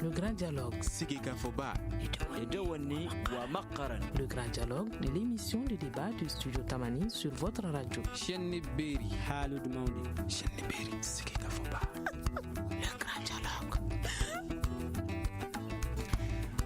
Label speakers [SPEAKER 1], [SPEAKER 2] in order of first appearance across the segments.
[SPEAKER 1] Le grand dialogue.
[SPEAKER 2] Sigika Foba.
[SPEAKER 1] Le grand dialogue de l'émission de débat du studio Tamani sur votre radio.
[SPEAKER 3] Chenni Beri Halud Maundi.
[SPEAKER 2] Chenni Beri Sigika Foba.
[SPEAKER 1] Le grand dialogue.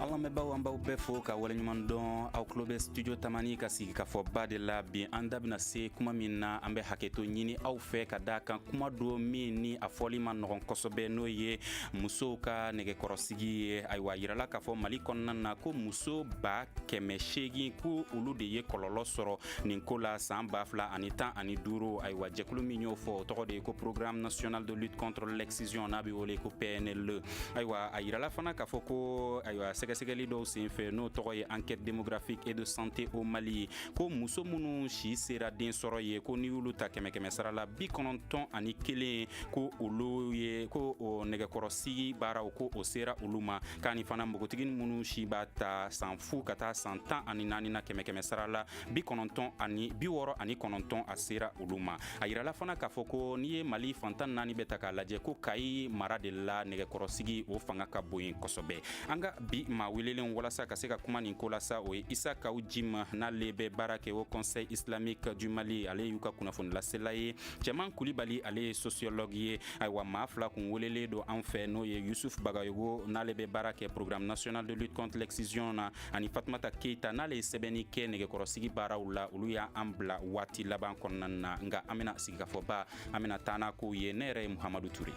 [SPEAKER 4] Allah me baw an baw bɛɛ fo ka waleɲuman dɔn aw tulo bɛ studio Tamani ka sigi ka fɔ ba de la bi an da bɛna se kuma min na an bɛ haketo ɲini aw fɛ ka da kan kuma do min ni a fɔli ma nɔgɔn kosɛbɛ n'o ye musow ka nɛgɛkɔrɔsigi ye ayiwa yirala k'a fɔ Mali kɔnɔna na ko muso 800 ko olu de ye kɔlɔlɔ sɔrɔ nin ko la san 2015 ayiwa jɛkulu min y'o fɔ o tɔgɔ de ye ko Programme national de lutte contre l'excision n'a bɛ wele ko PNLE ayiwa a yirala fana k'a fɔ ko ayiwa sɛgɛsɛgɛli dɔw senfɛ n'o tɔgɔ ye enquête démographique et de santé au Mali ko muso minnu si sera den sɔrɔ ye ko ni y'olu ta kɛmɛ sara la 91 ko olu ye ko o nɛgɛkɔrɔsigi baaraw ko o sera olu ma k'a ni fana npogotigini minnu si b'a ta san fu ka taa san 14 na kɛmɛ sara la 69 a sera olu ma a yirala fana k'a fɔ ko n'i ye Mali fantan 4 bɛ ta k'a lajɛ ko Kayi mara de la nɛgɛkɔrɔsigi o fanga ka bon yen kosɛbɛ an ka bi ma welelen walasa ka se ka kuma nin ko la sa o ye Isa Kawu Jim n'ale bɛ baara kɛ o Conseil islamique du Mali ale y'u ka kunnafoni lasela ye Cɛman Kulibali ale ye sociologue ye ayiwa maa fila kun welelen don an fɛ n'o ye Yusuf Bagayogo n'ale bɛ baara kɛ Programme national de lutte contre l'excision na ani Fatumata Keita n'ale ye sɛbɛnni kɛ nɛgɛkɔrɔsigi baaraw la olu y'an bila waati laban kɔnɔna na nka an bɛna sigi ka fɔ ba an bɛna taa n'a kow ye ne yɛrɛ ye Muhamadu Ture.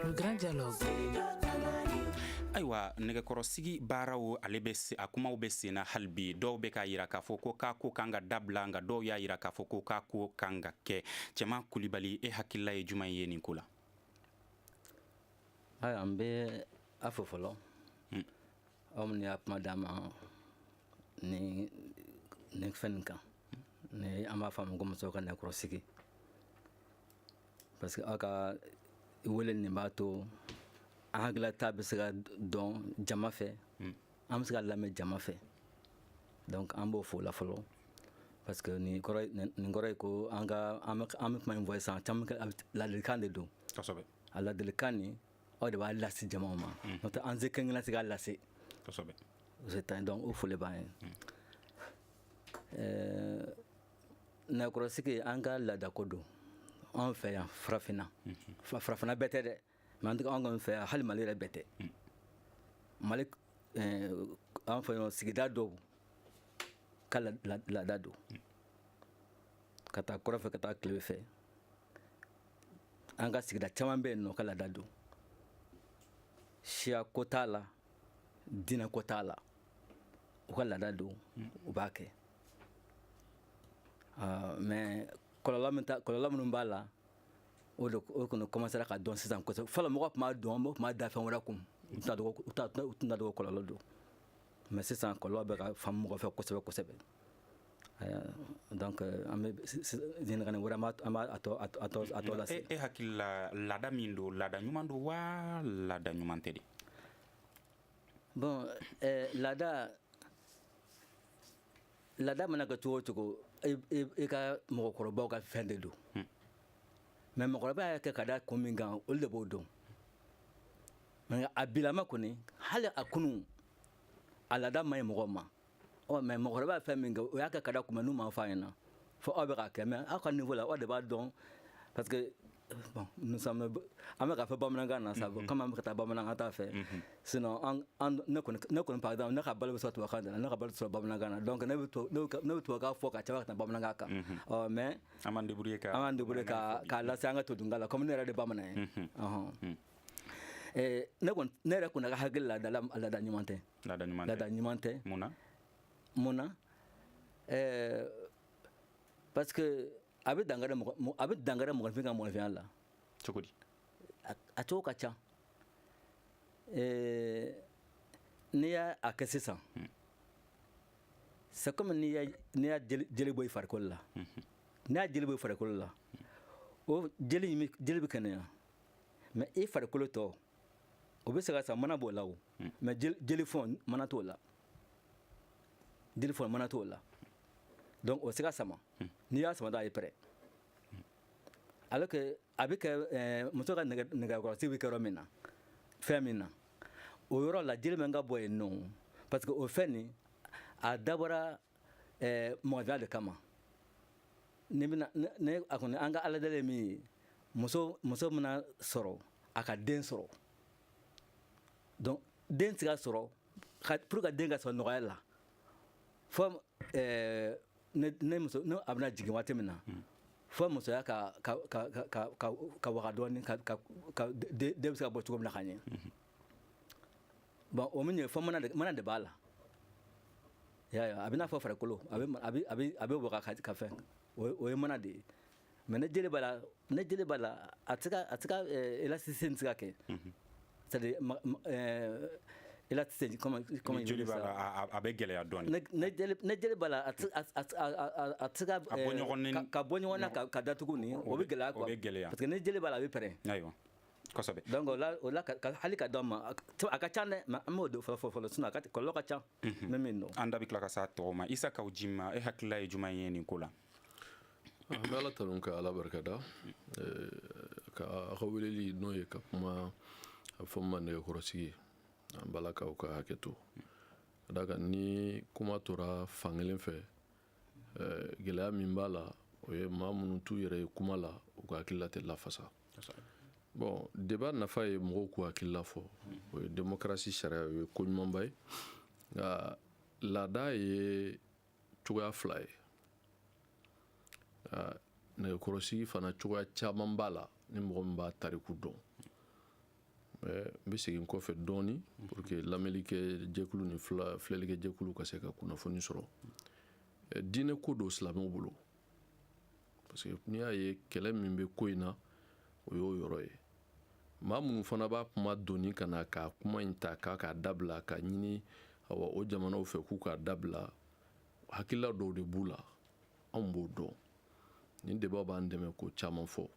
[SPEAKER 1] Le grand dialogue.
[SPEAKER 4] Ayiwa nɛgɛkɔrɔsigi baaraw ale bɛ a kumaw bɛ senna hali bi dɔw bɛ k'a yira k'a fɔ ko k'a ko kan ka dabila nka dɔw y'a yira k'a fɔ ko k'a ko kan ka kɛ Cɛman Kulibali e hakilila ye jumɛn ye nin ko la?
[SPEAKER 5] Ayiwa an bɛ a fɔ fɔlɔ aw minnu y'a kuma d'an ma ni fɛn nin kan ni an b'a fɔ a ma ko musow ka nɛgɛkɔrɔsigi parce que aw ka wele nin b'a to an hakilata bɛ se ka dɔn jama fɛ an bɛ se ka lamɛn jama fɛ donc an b'o fo la fɔlɔ parce que nin kɔrɔ ye ko an bɛ kuma in fɔ sisan caman ladilikan de don a ladilikan nin aw de b'a lase jamaw ma n'o tɛ an se kelen se k'a lase donc o foli b'an ye nɛgɛkɔrɔsigi an ka laadako don an fɛ yan farafinna bɛɛ tɛ dɛ mais an kɔni fɛ yan hali Mali yɛrɛ bɛɛ tɛ Mali an fɛ yan sigida dɔw ka laada don ka taa kɔrɔ fɛ ka taa tile fɛ an ka sigida caman bɛ yen nɔ ka laada don siya ko t'a la diinɛ ko t'a la u ka laada don u b'a kɛ mais kɔlɔlɔ minnu b'a la o kɔni commencera ka dɔn sisan kosɛbɛ fɔlɔ mɔgɔ tun b'a dɔn mɔgɔ tun b'a da fɛn wɛrɛ kun u tun t'a dɔn kɔlɔlɔ don mais sisan kɔlɔlɔ bɛ ka faamu mɔgɔ fɛ kosɛbɛ donc an bɛ ɲininkali wɛrɛ an b'a tɔ lase.
[SPEAKER 4] E hakilila laada min don laada ɲuman don wa laada ɲuman tɛ de?
[SPEAKER 5] bon laada mana kɛ cogo o cogo i ka mɔgɔkɔrɔbaw ka fɛn de don mais mɔgɔkɔrɔba y'a kɛ ka da kun min kan olu de b'o dɔn mais a bilama kɔni hali a kunu a laada ma ɲi mɔgɔw ma mais mɔgɔkɔrɔba ye fɛn min kɛ o y'a kɛ ka da kun min n'u m'a fɔ a ɲɛna fɔ aw bɛ k'a kɛ mais aw ka niveau la aw de b'a dɔn parce que bon an bɛ k'a fɔ bamanankan na sa comme an bɛ ka taa bamanankan ta fɛ sinon ne kɔni par exemple ne ka balo bɛ sɔrɔ tubabukan de la ne ka balo sɔrɔ bamanankan na donc ne bɛ tubabukan fɔ ka caman ka taa bamanankan kan mais
[SPEAKER 4] an b'an débrouiller
[SPEAKER 5] k'a lase an ka to dunkan la comme ne yɛrɛ de bamanan ye ne yɛrɛ kɔni ka hakili la laada ɲuman tɛ laada ɲuman tɛ munna parce que a bɛ dangɛrɛ mɔgɔnifin ka mɔgɔnifinya la
[SPEAKER 4] cogo di?
[SPEAKER 5] a cogo ka ca n'i y'a kɛ sisan c'est comme n'i y'a jeli bɔ i farikolo la n'i y'a jeli bɔ i farikolo la o jeli bɛ kɛnɛya mais i farikolo tɔ o bɛ se ka sa mana b'o la o mais jeli fɔn mana t'o la donc o se ka sama n'i y'a sama da a ye pɛrɛ alors que a bɛ kɛ muso ka nɛgɛkɔrɔsigi bɛ kɛ yɔrɔ min na fɛn min na o yɔrɔ la jeli man ka bɔ yen nɔ parce que o fɛn nin a dabɔra mɔgɔniya de kama ne a kɔni an ka aladeli ye min ye muso mana sɔrɔ a ka den sɔrɔ donc den tɛ se ka sɔrɔ pour que den ka sɔrɔ nɔgɔya la fo ne a bɛna jigin waati min na fo musoya ka waga dɔɔni ka den bɛ se ka bɔ cogo min na ka ɲɛ bon o min ye fo mana de b'a la a bɛ n'a fɔ farikolo a bɛ waga ka fɛn o ye mana de ye mais ne jeli b'a la a tɛ se ka élasticité tɛ se ka kɛ c'est-à-dire élasticité comment
[SPEAKER 4] jeli b'a la a bɛ gɛlɛya dɔɔni
[SPEAKER 5] ne jeli b'a la a tɛ se ka bɔ ɲɔgɔn na ka datugu nin o bɛ gɛlɛya quoi parce que ne jeli b'a la a bɛ pɛrɛn
[SPEAKER 4] ayiwa kosɛbɛ
[SPEAKER 5] donc o la hali ka d'aw ma a ka ca dɛ mais an m'o de fɔlɔ sinon a kɔlɔlɔ ka ca ne min dɔn
[SPEAKER 4] an da bɛ tila ka s'a tɔgɔ ma Isa Kawujima e hakilila ye jumɛn ye nin ko la
[SPEAKER 6] an bɛ ala tanu ka ala barikada ka a ka weleli n'o ye ka kuma a fɔ ma nɛgɛkɔrɔsigi an balakaw ka hakɛ to ka da kan ni kuma tora fankelen fɛ gɛlɛya min b'a la o ye maa minnu t'u yɛrɛ ye kuma la u ka hakilila tɛ lafasa bon débat nafa ye mɔgɔw k'u hakilila fɔ o ye démocratie sariya o ye ko ɲumanba ye nka laada ye cogoya fila ye nɛgɛkɔrɔsigi fana cogoya caman b'a la ni mɔgɔ min b'a tariku dɔn n bɛ segin kɔfɛ dɔɔni pour que lamɛnnikɛ jɛkulu ni filɛlikɛ jɛkulu ka se ka kunnafoni sɔrɔ diinɛ ko don silamɛw bolo parce que n'i y'a ye kɛlɛ min bɛ ko in na o y'o yɔrɔ ye maa minnu fana b'a kuma doni ka na ka kuma in ta k'a dabila ka ɲini o jamanaw fɛ k'u k'a dabila hakilila dɔw de b'u la anw b'o dɔn nin debaw b'an dɛmɛ ko caman fɔ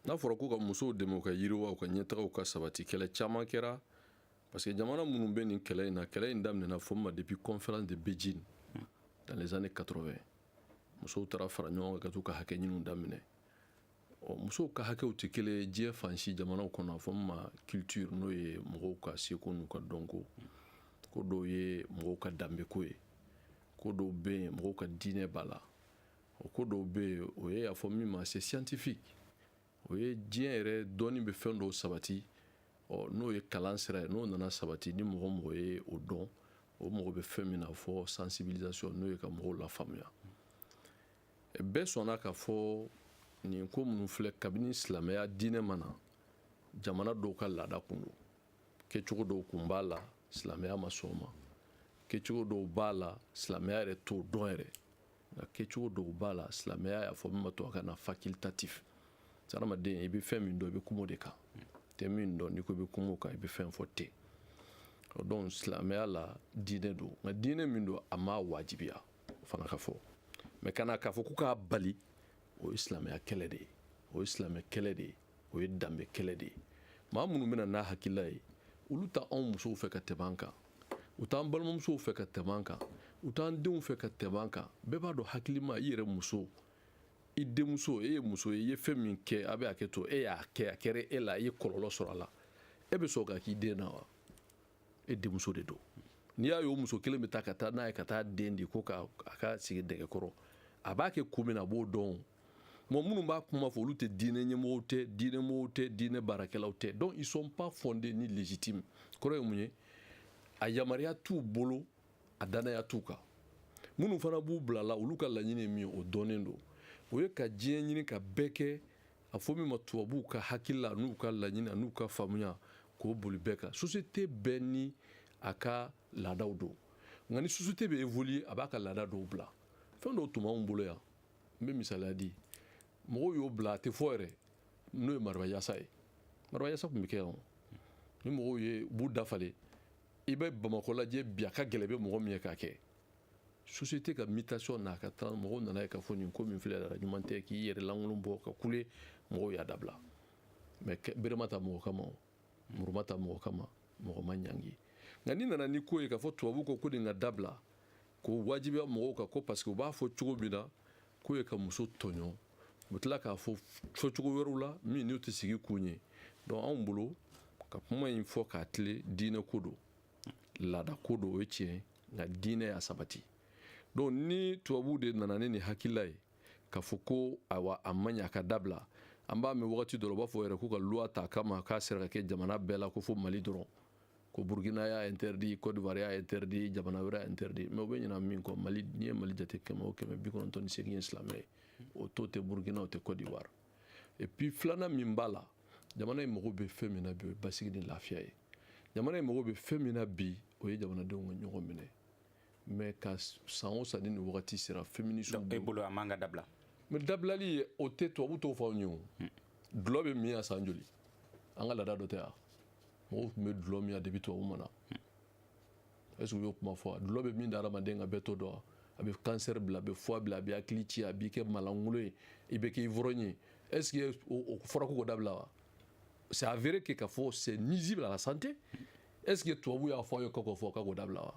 [SPEAKER 6] n'a fɔra ko ka musow dɛmɛ u ka yiriwa u ka ɲɛtagaw ka sabati kɛlɛ caman kɛra parce que jamana minnu bɛ nin kɛlɛ in na kɛlɛ in daminɛna fɔ ma depuis conférence de Beijing dans les années 80 musow taara fara ɲɔgɔn kan ka t'u ka hakɛ ɲiniw daminɛ musow ka hakɛw tɛ kelen ye diɲɛ fansi jamanaw kɔnɔ a fɔ ma culture n'o ye mɔgɔw ka seko n'u ka dɔnko ko dɔw ye mɔgɔw ka danbeko ye ko dɔw bɛ yen mɔgɔw ka diinɛ b'a la ko dɔw bɛ yen o ye a fɔ min ma c'est scientifique o ye diɲɛ yɛrɛ dɔɔni bɛ fɛn dɔw sabati n'o ye kalan sira ye n'o nana sabati ni mɔgɔ ye o dɔn o mɔgɔ bɛ fɛn min na fɔ sensibilisation n'o ye ka mɔgɔw lafaamuya bɛɛ sɔnna ka fɔ nin ko minnu filɛ kabini silamɛya diinɛ ma na jamana dɔw ka laada kun don kɛcogo dɔw kun b'a la silamɛya ma sɔn o ma kɛcogo dɔw b'a la silamɛya yɛrɛ t'o dɔn yɛrɛ nka kɛcogo dɔw b'a la silamɛya y'a fɔ min ma tubabukan na facultatif hadamaden i bɛ fɛn min dɔn i bɛ kuma o de kan tɛ min dɔn n'i ko i bɛ kuma o kan i bɛ fɛn fɔ ten donc silamɛya la diinɛ don nka diinɛ min don a ma wajibiya o fana ka fɔ mɛ kana k'a fɔ ko k'a bali o ye silamɛya kɛlɛ de ye o ye silamɛ kɛlɛ de ye o ye danbe kɛlɛ de ye maa minnu bɛna n'a hakilila ye olu ta anw musow fɛ ka tɛmɛ an kan u t'an balimamusow fɛ ka tɛmɛ an kan u t'an denw fɛ ka tɛmɛ an kan bɛɛ b'a dɔn hakilima i yɛrɛ muso i denmuso e ye muso ye i ye fɛn min kɛ a bɛ hakɛ to e y'a kɛ a kɛra e la i ye kɔlɔlɔ sɔrɔ a la e bɛ sɔn ka k'i den na wa e denmuso de don n'i y'a ye o muso kelen bɛ taa ka taa n'a ye ka taa den di ko a ka sigi dɛgɛkɔrɔ a b'a kɛ ko min na a b'o dɔn mɔgɔ minnu b'a kuma fɔ olu tɛ diinɛ ɲɛmɔgɔw tɛ diinɛmɔgɔw tɛ diinɛ baarakɛlaw tɛ donc ils sont pas fondés ni légitimes kɔrɔ ye mun ye a yamaruya t'u bolo a danaya t'u kan minnu fana b'u bila la olu ka laɲini ye min ye o dɔnnen don o ye ka diɲɛ ɲini ka bɛɛ kɛ a fɔ min ma tubabuw ka hakili la n'u ka laɲini n'u ka faamuya k'o boli bɛɛ kan société bɛɛ ni a ka laadaw don nka ni société bɛ évoluer a b'a ka laada dɔw bila fɛn dɔw tun b'anw bolo yan n bɛ misaliya di mɔgɔw y'o bila a tɛ fɔ yɛrɛ n'o ye mariba yasa ye mariba yasa tun bɛ kɛ yan ni mɔgɔw ye b'u dafalen i bɛ bamakɔ lajɛ bi a ka gɛlɛ bɛ mɔgɔ min ye k'a kɛ société ka mutation n'a ka taa mɔgɔw nana ye k'a fɔ nin ko min filɛ la ɲuman tɛ k'i yɛrɛ lankolon bɔ ka kule mɔgɔw y'a dabila mais berema ta mɔgɔ kama muruma ta mɔgɔ kama mɔgɔ ma ɲangi nka ni nana ni ko ye k'a fɔ tubabu ko nin ka dabila ko wajibiya mɔgɔw kan ko parce que u b'a fɔ cogo min na k'o ye ka muso tɔɲɔ u bɛ tila k'a fɔ cogo wɛrɛw la min n'u tɛ sigi kun ye donc anw bolo ka kuma in fɔ k'a tile diinɛ ko don laada ko don o ye tiɲɛ nka diinɛ y'a sabati donc ni tubabuw de nana ni nin hakilila ye k'a fɔ ko ayiwa a man ɲi a ka dabila an b'a mɛn wagati dɔ la u b'a fɔ yɛrɛ k'u ka loi ta kama k'a sera ka kɛ jamana bɛɛ la ko fo mali dɔrɔn ko burkina y'a interdit côte d'ivoire y'a interdit jamana wɛrɛ y'a interdit mais u bɛ ɲinɛ min kɔ mali n'i ye mali jate 100 o 198 ye silamɛ ye o to tɛ burkina o tɛ côte d'ivoire et puis filanan min b'a la jamana in mago bɛ fɛn min na bi o ye basigi ni lafiya ye jamana in mago bɛ fɛn min na bi o ye jamanadenw ka ɲɔgɔn minɛ mais ka san o san ni nin wagati sera féministes
[SPEAKER 4] e bolo a man ka dabila
[SPEAKER 6] mais dabilali o tɛ tubabu t'o fɔ anw ye o dulɔ bɛ min yan san joli an ka laada dɔ tɛ yan mɔgɔw tun bɛ dulɔ min yan depuis tubabu ma na est ce que u y'o kuma fɔ dulɔ bɛ min da adamaden kan bɛɛ t'o dɔn a bɛ cancer bila a bɛ foie bila a bɛ hakili ci a b'i kɛ malangolo ye i bɛ kɛ ivrogne ye est ce que o fɔra ko k'o dabila wa c'est avéré que k'a fɔ c'est nuisible à la santé est ce que tubabu y'a fɔ aw ye k'o fɔ k'o dabila wa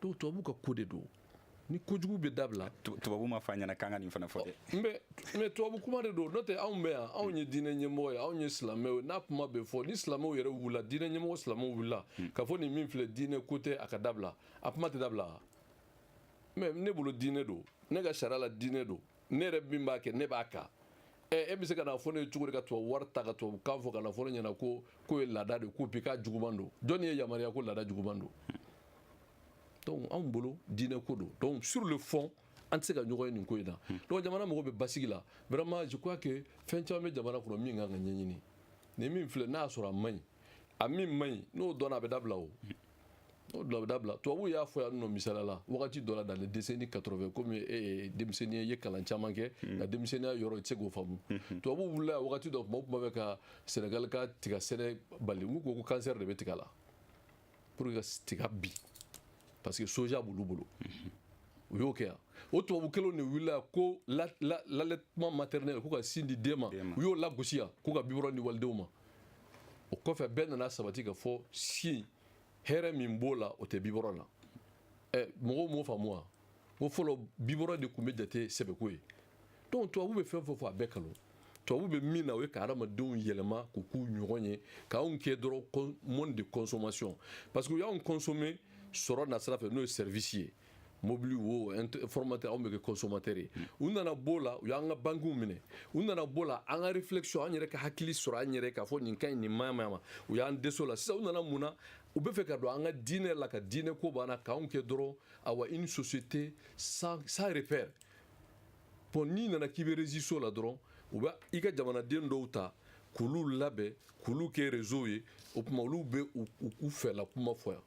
[SPEAKER 6] donc tubabu ka ko de don ni kojugu bɛ dabila
[SPEAKER 4] tubabu ma fɔ a ɲɛna k'an ka nin fana fɔ dɛ
[SPEAKER 6] mais tubabu kuma de don n'o tɛ anw bɛ yan anw ye diinɛ ɲɛmɔgɔ ye anw ye silamɛw ye n'a kuma bɛ fɔ ni silamɛw yɛrɛ wulila diinɛ ɲɛmɔgɔ silamɛw wulila k'a fɔ nin min filɛ diinɛ ko tɛ a ka dabila a kuma tɛ dabila mais ne bolo diinɛ don ne ka sariya la diinɛ don ne yɛrɛ min b'a kɛ ne b'a kan e bɛ se ka na fɔ ne ye cogo di ka tubabu wari ta ka tubabu kan fɔ ka na fɔ ne ɲɛna ko ye laada de ko bi k'a juguman don jɔnni ye yamaruya ko laada juguman don donc anw bolo diinɛ ko don donc sur le fond an tɛ se ka ɲɔgɔn ye nin ko in na donc jamana mago bɛ basigi la vraiment je crois que fɛn caman bɛ jamana kɔnɔ min kan ka ɲɛɲini nin min filɛ n'a y'a sɔrɔ a man ɲi a min man ɲi n'o dɔnna a bɛ dabila o n'o dɔnna a bɛ dabila tubabuw y'a fɔ yan nɔ misaliya la wagati dɔ la dans les décennies 80 komi e ye denmisɛnnin ye i ye kalan caman kɛ nka denmisɛnninya yɔrɔ i tɛ se k'o faamu tubabuw wulila wagati dɔ tuma o tuma bɛ ka Sénégal ka tiga sɛnɛ bali n ko cancer de bɛ tiga la pour que ka tiga bin parce que soja b'olu bolo u y'o kɛ yan o tubabu kelenw de wulila ko l'allaitement maternel ko ka sin di den ma u y'o lagosi yan ko ka biberon di walidenw ma o kɔfɛ bɛɛ nana sabati ka fɔ sin hɛrɛ min b'o la o tɛ biberon na mɔgɔw m'o faamu wa ko fɔlɔ biberon de tun bɛ jate sɛbɛko ye donc tubabu bɛ fɛn o fɛn fɔ a bɛɛ kalo tubabu bɛ min na o ye ka hadamadenw yɛlɛma k'u k'u ɲɔgɔn ye k'anw kɛ dɔrɔn mode de consommation parce que u y'anw consommer sɔrɔ na sira fɛ n'o ye service ye mobili wo informateur anw bɛ kɛ consommateur ye u nana b'o la u y'an ka banquiw minɛ u nana b'o la an ka réflexion an yɛrɛ ka hakili sɔrɔ an yɛrɛ k'a fɔ nin ka ɲi nin ma ɲi ma u y'an dɛsɛ o la sisan u nana mun na u bɛ fɛ ka don an ka diinɛ la ka diinɛ ko b'an na k'anw kɛ dɔrɔn awa une société sans repère bon n'i nana k'i bɛ résister o la dɔrɔn u bɛ i ka jamanaden dɔw ta k'olu labɛn k'olu kɛ réseau ye o tuma olu bɛ u fɛla kuma fɔ yan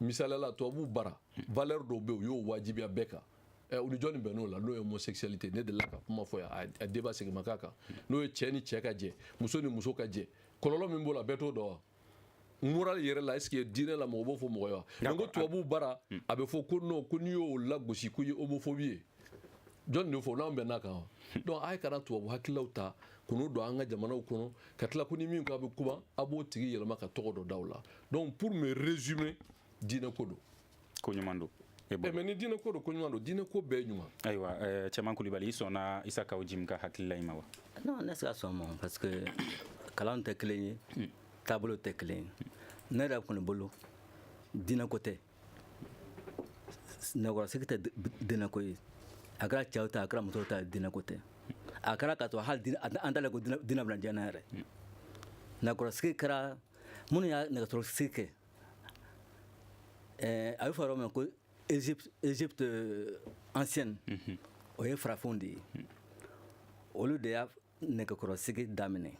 [SPEAKER 6] misaliya la tubabu bara valeur dɔw bɛ yen u y'o wajibiya bɛɛ kan u ni jɔnni bɛnn'o la n'o ye homosexualité ne delila ka kuma fɔ yan a débat segin ma k'a kan n'o ye cɛ ni cɛ ka jɛ muso ni muso ka jɛ kɔlɔlɔ min b'o la bɛɛ t'o dɔn wa moral yɛrɛ la est-ce que diinɛ la mɔgɔ b'o fɔ mɔgɔ ye wa mais ko tubabu bara a bɛ fɔ ko non ko n'i y'o lagosi ko i ye homophobie ye jɔnni de fɔ n'anw bɛnn'a kan wa donc a ye kana tubabu hakililaw ta k'u don an ka jamanaw kɔnɔ ka tila ko ni min ko a bɛ kuma a b'o tigi yɛlɛma ka tɔgɔ dɔ da o la donc pour me résumer diinɛ ko don
[SPEAKER 4] ko ɲuman don
[SPEAKER 6] mais ni diinɛ ko don ko ɲuman don diinɛ ko bɛɛ ye ɲuman
[SPEAKER 4] ayiwa cɛman kulibali i sɔnna Isa Kawo Jim ka hakilila in ma wa
[SPEAKER 5] non ne se ka sɔn ma parce que kalanw tɛ kelen ye taabolo tɛ kelen ye ne yɛrɛ kɔni bolo diinɛ ko tɛ nɛgɛkɔrɔsigi tɛ diinɛ ko ye a kɛra cɛw ta a kɛra musow ta diinɛ ko tɛ a kɛra ka to hali an t'a la ko diinɛ bila diɲɛ na yɛrɛ nɛgɛkɔrɔsigi kɛra minnu y'a nɛgɛkɔrɔsigi kɛ a bɛ fɔ yɔrɔ min ko Égypte ancienne o ye farafinw de ye olu de y'a nɛgɛkɔrɔsigi daminɛ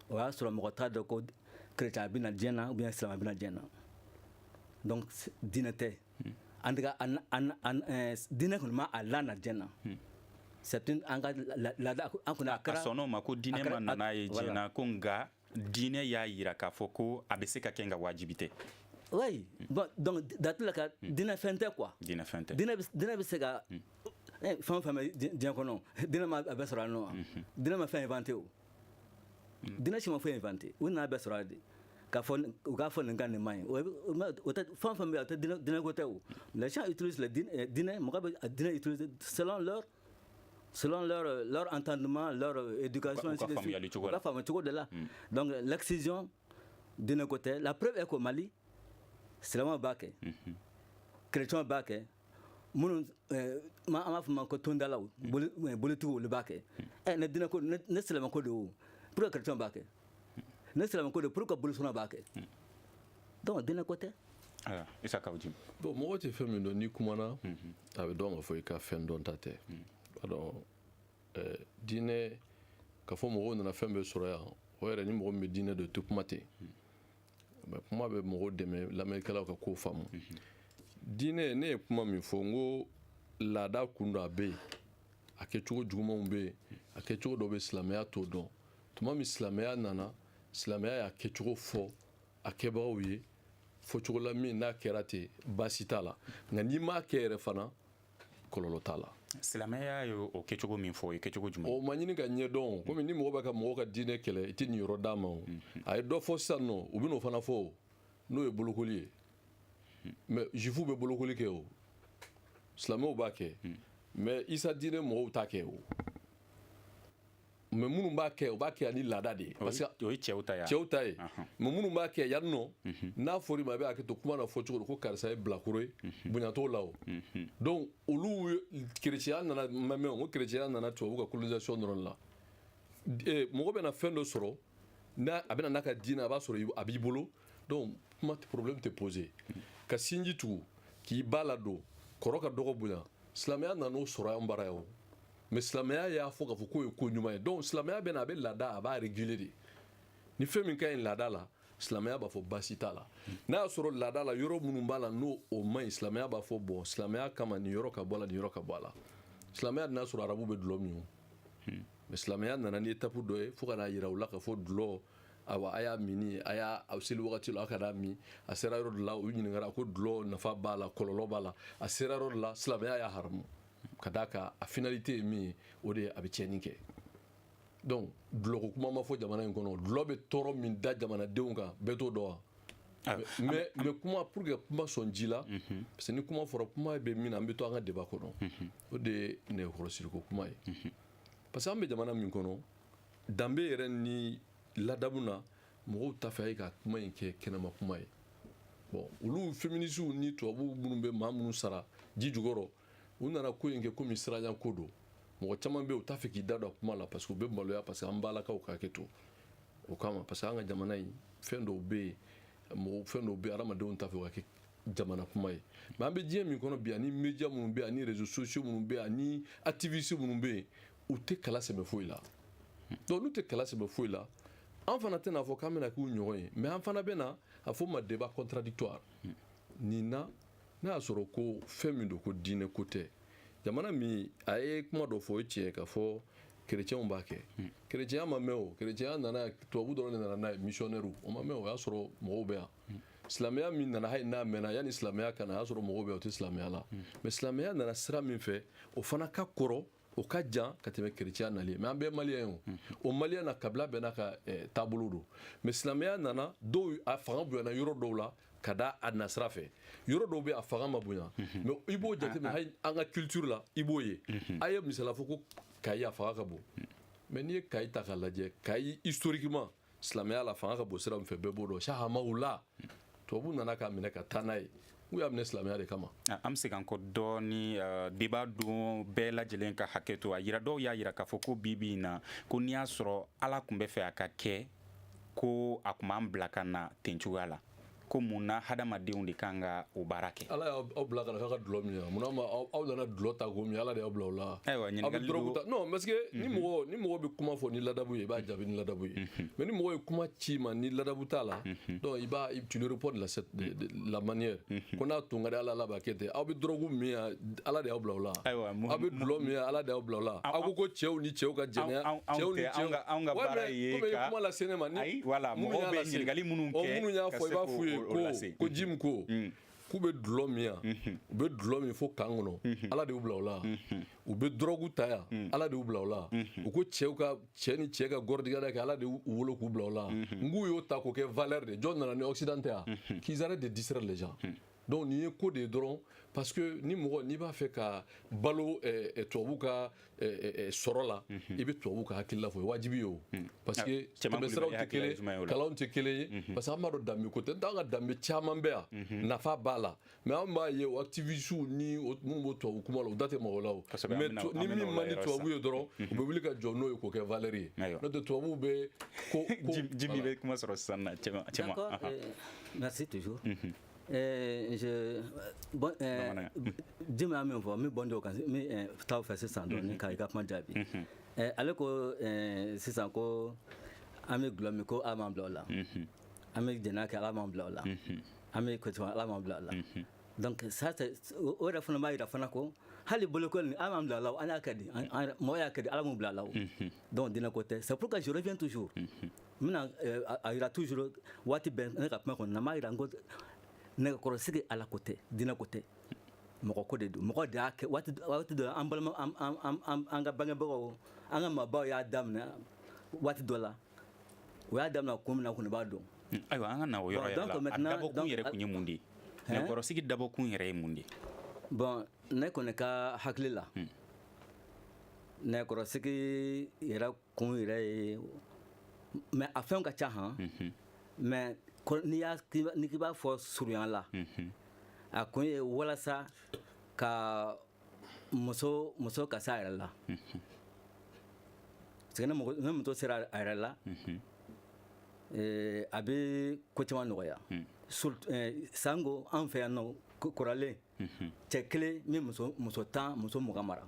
[SPEAKER 5] o y'a sɔrɔ mɔgɔ t'a dɔn ko chrétien bɛna diɲɛ na ou bien silamɛ bɛna diɲɛ na donc diinɛ tɛ en tout cas diinɛ kɔni ma a lana diɲɛ na c'est une an ka laada an kɔni a kɛra
[SPEAKER 4] a sɔnn'o ma ko diinɛ ma nana ye diɲɛ na ko nka diinɛ y'a jira k'a fɔ ko a bɛ se ka kɛ nka wajibi tɛ
[SPEAKER 5] oui bon donc datila ka diinɛ fɛn tɛ quoi
[SPEAKER 4] diinɛ fɛn tɛ
[SPEAKER 5] diinɛ bɛ se ka fɛn o fɛn bɛ diɲɛ kɔnɔ diinɛ ma a bɛɛ sɔrɔ a nɔ wa diinɛ ma fɛn inventé o diinɛ si ma fɛn inventé u nana bɛɛ sɔrɔ a de k'a fɔ u k'a fɔ nin ka nin ma ɲi o tɛ fɛn o fɛn bɛ yen o tɛ diinɛ ko tɛ o les gens utilisent le diinɛ mɔgɔ bɛ a diinɛ utiliser selon leur entendement leur éducation ainsi de suite u ka faamu cogo de la donc l'excision d'un côté. La preuve est qu'au Mali, silamɛw b'a kɛ chrétiens b'a kɛ minnu an b'a fɔ ma ko tondalaw bolitigiw olu b'a kɛ ne dinɛko ne silamɛko de o pour que chrétiens b'a kɛ ne silamɛko de pour que bolisɔnnaw b'a kɛ donc dinɛko tɛ.
[SPEAKER 4] Isa Kawuji.
[SPEAKER 6] Bon mɔgɔ tɛ fɛn min dɔn n'i kumana a bɛ dɔn k'a fɔ i ka fɛn dɔn ta tɛ alors diinɛ k'a fɔ mɔgɔw nana fɛn bɛɛ sɔrɔ yan o yɛrɛ ni mɔgɔ min bɛ diinɛ dɔn o tɛ kuma ten mais kuma bɛ mɔgɔw dɛmɛ lamɛnnikɛlaw ka kow faamu diinɛ ne ye kuma min fɔ n ko laada kun dɔ a bɛ yen a kɛcogo jugumanw bɛ yen a kɛcogo dɔ bɛ silamɛya t'o dɔn tuma min silamɛya nana silamɛya y'a kɛcogo fɔ a kɛbagaw ye fɔcogo la min n'a kɛra ten baasi t'a la nka n'i m'a kɛ yɛrɛ fana kɔlɔlɔ t'a la.
[SPEAKER 4] Silamɛya ye o kɛcogo min fɔ o ye kɛcogo jumɛn?
[SPEAKER 6] O ma ɲini ka ɲɛdɔn komi ni mɔgɔ bɛ ka mɔgɔ ka diinɛ kɛlɛ i tɛ nin yɔrɔ d'a ma o a ye dɔ fɔ sisan nɔ u bɛ n'o fana fɔ o n'o ye bolokoli ye mais jufu bɛ bolokoli kɛ o silamɛw b'a kɛ mais isa diinɛ mɔgɔw t'a kɛ o mais minnu b'a kɛ o b'a kɛ ani laada de ye parce que o ye
[SPEAKER 4] cɛw ta ye
[SPEAKER 6] cɛw ta ye mais minnu b'a kɛ yan nɔ n'a fɔra i ma a bɛ hakɛ to kuma na fɔ cogo do ko karisa ye bilakoro ye bonya t'o la o donc olu chrétien nana mɛmɛ o chrétien nana tubabu ka colonisation dɔrɔn la mɔgɔ bɛna fɛn dɔ sɔrɔ n'a a bɛna n'a ka diinɛ a b'a sɔrɔ a b'i bolo donc kuma problème tɛ poser ka sinji tugu k'i ba ladon kɔrɔ ka dɔgɔ bonya silamɛya nana o sɔrɔ an bara yan o mais silamɛya y'a fɔ k'a fɔ k'o ye ko ɲuman ye donc silamɛya bɛna a bɛ laada a b'a réguler de ni fɛn min ka ɲi laada la silamɛya b'a fɔ baasi t'a la n'a y'a sɔrɔ laada la yɔrɔ minnu b'a la n'o o man ɲi silamɛya b'a fɔ bon silamɛya kama nin yɔrɔ ka bɔ a la nin yɔrɔ ka bɔ a la silamɛya n'a sɔrɔ arabu bɛ dulɔ min o mais silamɛya nana ni étape dɔ ye fo ka n'a yira u la k'a fɔ dulɔ awa a y'a mini a y'a seli wagati la a ka n'a min a sera yɔrɔ dɔ la u ɲininkara ko dulɔ nafa b'a la kɔlɔlɔ b'a la a sera yɔrɔ dɔ la silamɛya y'a haramu ka d'a kan a finalité ye min ye o de ye a bɛ tiɲɛni kɛ donc dulɔko kuma ma fɔ jamana in kɔnɔ dulɔ bɛ tɔɔrɔ min da jamanadenw kan bɛɛ t'o dɔn wa mais kuma pour que kuma sɔn ji la parce que ni kuma fɔra kuma bɛ min na an bɛ to an ka débat kɔnɔ o de ye nɛgɛkɔrɔsiriko kuma ye parce que an bɛ jamana min kɔnɔ danbe yɛrɛ ni ladamu na mɔgɔw t'a fɛ a ye ka kuma in kɛ kɛnɛma kuma ye bon olu féministes ni tubabuw minnu bɛ maa minnu sara ji jukɔrɔ u nana ko in kɛ komi sirajan ko don mɔgɔ caman bɛ yen u t'a fɛ k'i da don a kuma la parce que u bɛ maloya parce que an balakaw ka hakɛ to o kama parce que an ka jamana in fɛn dɔw bɛ yen fɛn dɔw bɛ yen adamadenw t'a fɛ o ka kɛ jamana kuma ye mais an bɛ diɲɛ min kɔnɔ bi ani média minnu bɛ yen ani réseaux sociaux minnu bɛ yen ani activistes minnu bɛ yen u tɛ kala sɛbɛ foyi la donc n'u tɛ kala sɛbɛ foyi la an fana tɛna fɔ k'an bɛna k'u ɲɔgɔn ye mais an fana bɛna a fɔ ma débat contradictoire nin na n'a y'a sɔrɔ ko fɛn min don ko diinɛ ko tɛ jamana min a ye kuma dɔ fɔ o ye tiɲɛ k'a fɔ kerecɛnw b'a kɛ kerecɛnya ma mɛn o kerecɛnya nana tubabu dɔrɔn de nana n'a ye missionnaire o ma mɛn o y'a sɔrɔ mɔgɔw bɛ yan silamɛya min nana hali n'a mɛnna yanni silamɛya ka na a y'a sɔrɔ mɔgɔw bɛ yan o tɛ silamɛya la mais silamɛya nana sira min fɛ o fana ka kɔrɔ o ka jan ka tɛmɛ kerecɛnya nali ye mais an bɛɛ ye maliyɛn ye o maliyɛn na kabila bɛɛ n'a ka taabolo don mais silamɛya nana dɔw a fanga bonyana yɔrɔ dɔw la ka da a nasira fɛ yɔrɔ dɔw bɛ a fanga ma bonya mais i b'o jateminɛ hali an ka culture la i b'o ye a ye misaliya fɔ ko kayi a fanga ka bon mais n'i ye kayi ta k'a lajɛ kayi historiquement silamɛya la fanga ka bon sira min fɛ bɛɛ b'o dɔn sahamaw la tubabu nana k'a minɛ ka taa n'a ye u y'a minɛ silamɛya de kama
[SPEAKER 4] an bɛ se k'an kɔ dɔɔni débat don bɛɛ lajɛlen ka hakɛ to a yira dɔw y'a yira k'a fɔ ko bi in na ko n'i y'a sɔrɔ ala tun bɛ fɛ a ka kɛ ko a tun b'an bila ka na ten cogoya la ko mun na hadamadenw de kan ka o baara kɛ
[SPEAKER 6] ala y'aw bila ka na k'a ka dulɔ min mun na aw nana dulɔ ta k'o min ala de y'aw bila o la
[SPEAKER 4] ayiwa ɲininkali
[SPEAKER 6] don non parce que ni mɔgɔ bɛ kuma fɔ ni ladabu ye i b'a jaabi ni ladabu ye mais ni mɔgɔ ye kuma ci ma ni ladabu t'a la donc tu le réponds de la manière ko n'a tun ka di ala b'a kɛ ten aw bɛ dɔrɔgu min yan ala de y'aw bila o la aw bɛ dulɔ min yan ala de y'aw bila o la aw ko cɛw ni cɛw ka jɛnɛya
[SPEAKER 4] cɛw ni cɛw anw ka baara ye ka
[SPEAKER 6] kuma lase ne ma
[SPEAKER 4] ayi voilà mɔgɔw bɛ ɲininkali minnu kɛ
[SPEAKER 6] minnu y'a fɔ i b'a f'u ye ko jim ko k'u bɛ dulɔ min yan u bɛ dulɔ min fo kan kɔnɔ ala de y'u bila o la u bɛ dɔrɔgu ta yan ala de y'u bila o la u ko cɛ ni cɛ ka gɔrɔdigɛrɛ kɛ ala de y'u wolo k'u bila o la n k'u y'o ta k'o kɛ valeur de jɔn nana ni occident tɛ yan qu'ils arrêtent de distraire les gens donc nin ye ko de ye dɔrɔn parce que ni mɔgɔ n'i b'a fɛ ka balo tubabu ka sɔrɔ la i bɛ tubabu ka hakilila fɔ o ye wajibi ye o parce que tɛmɛsiraw tɛ kelen kalanw tɛ kelen ye parce que an b'a dɔn danbe ko tɛ n'o tɛ an ka danbe caman bɛ yan nafa b'a la mais an b'a ye o activistes ni minnu b'o tubabu kuma la o da tɛ mɔgɔ la o mais ni min man di tubabu ye dɔrɔn u bɛ wuli ka jɔ n'o ye k'o kɛ valeur ye n'o tɛ tubabuw bɛ ko
[SPEAKER 4] Jimmy bɛ kuma sɔrɔ sisan na cɛman.
[SPEAKER 5] D'accord, merci toujours. Jimmy a min fɔ min bɔ n jɔ kan min t'aw fɛ sisan dɔɔni ka i ka kuma jaabi ale ko sisan ko an bɛ gulɔ min ko Ala m'an bila o la an bɛ jɛnɛya kɛ Ala m'an bila o la an bɛ ko caman Ala m'an bila o la donc ça o yɛrɛ fana b'a jira fana ko hali bolokoli ni Ala m'an bila o la an y'a kɛ de mɔgɔ y'a kɛ de Ala m'u bila o la o donc diinɛ ko tɛ c'est pourquoi je reviens toujours n bɛna a jira toujours waati bɛɛ ne ka kuma kɔnɔ na n b'a jira n ko nɛgɛkɔrɔsigi Ala ko tɛ diinɛ ko tɛ mɔgɔ ko de don mɔgɔ de y'a kɛ waati dɔ an balima an ka bangebagaw an ka maabaw y'a daminɛ waati dɔ la o y'a daminɛ kun min na kɔni b'a dɔn.
[SPEAKER 4] Ayiwa an ka na o yɔrɔ yɛrɛ la a dabɔkun yɛrɛ kun ye mun de ye nɛgɛkɔrɔsigi dabɔkun yɛrɛ ye mun de ye.
[SPEAKER 5] Bon ne kɔni ka hakili la nɛgɛkɔrɔsigi yɛrɛ kun yɛrɛ ye mais a fɛnw ka ca han mais n'i k'i b'a fɔ surunya la a kun ye walasa ka muso ka se a yɛrɛ la parce que ne muso sera a yɛrɛ la a bɛ ko caman nɔgɔya sango an fɛ yan nɔ kɔrɔlen cɛ kelen min muso 10 muso 20 mara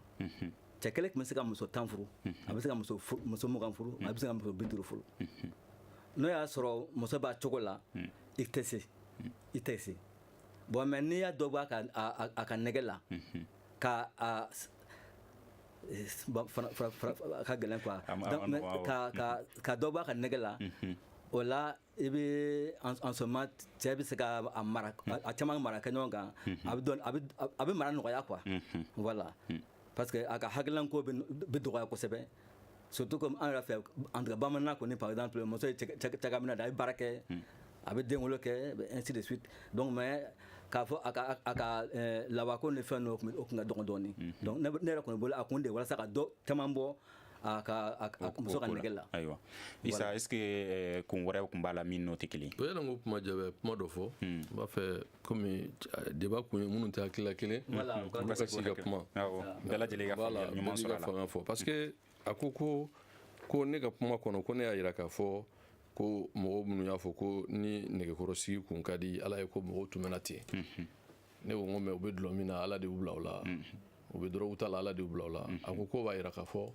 [SPEAKER 5] cɛ kelen tun bɛ se ka muso 10 furu a bɛ se ka muso 20 furu a bɛ se ka muso 50 furu n'o y'a sɔrɔ muso b'a cogo la i tɛ se bon mais n'i y'a dɔ bɔ a ka nɛgɛ la ka a ka gɛlɛn quoi ka dɔ bɔ a ka nɛgɛ la o la i bɛ en ce moment cɛ bɛ se ka a mara a caman mara kɛ ɲɔgɔn kan a bɛ mara nɔgɔya quoi voilà parce que a ka hakilanko bɛ dɔgɔya kosɛbɛ surtout comme an yɛrɛ fɛ en tout cas bamanan kɔni par exemple muso ye cɛ ka minɛ da a bɛ baara kɛ a bɛ den wolo kɛ ainsi de suite donc mais k'a fɔ a ka lawako ni fɛn o tun ka dɔgɔ dɔɔni donc ne yɛrɛ kɔni bolo a kun de walasa ka dɔ caman bɔ a muso ka nɛgɛ la.
[SPEAKER 4] Ayiwa Isa est ce que kun wɛrɛ kun b'a la min n'o tɛ kelen ye.
[SPEAKER 6] o yɛrɛ ko kuma jɛ kuma dɔ fɔ n b'a fɛ komi débat kun ye minnu tɛ hakilila kelen u ka se ka kuma
[SPEAKER 4] bɛɛ lajɛlen ka faamuya ɲuman sɔrɔ a la
[SPEAKER 6] fɔ parce que a ko ne ka kuma kɔnɔ ko ne y'a jira k'a fɔ ko mɔgɔw minnu y'a fɔ ko ni nɛgɛkɔrɔsigi kun ka di Ala ye ko mɔgɔw tun bɛna ten ne ko n ko mais u bɛ dulɔ min na Ala de y'u bila o la u bɛ dɔrɔgu ta la Ala de y'u bila o la a ko b'a jira k'a fɔ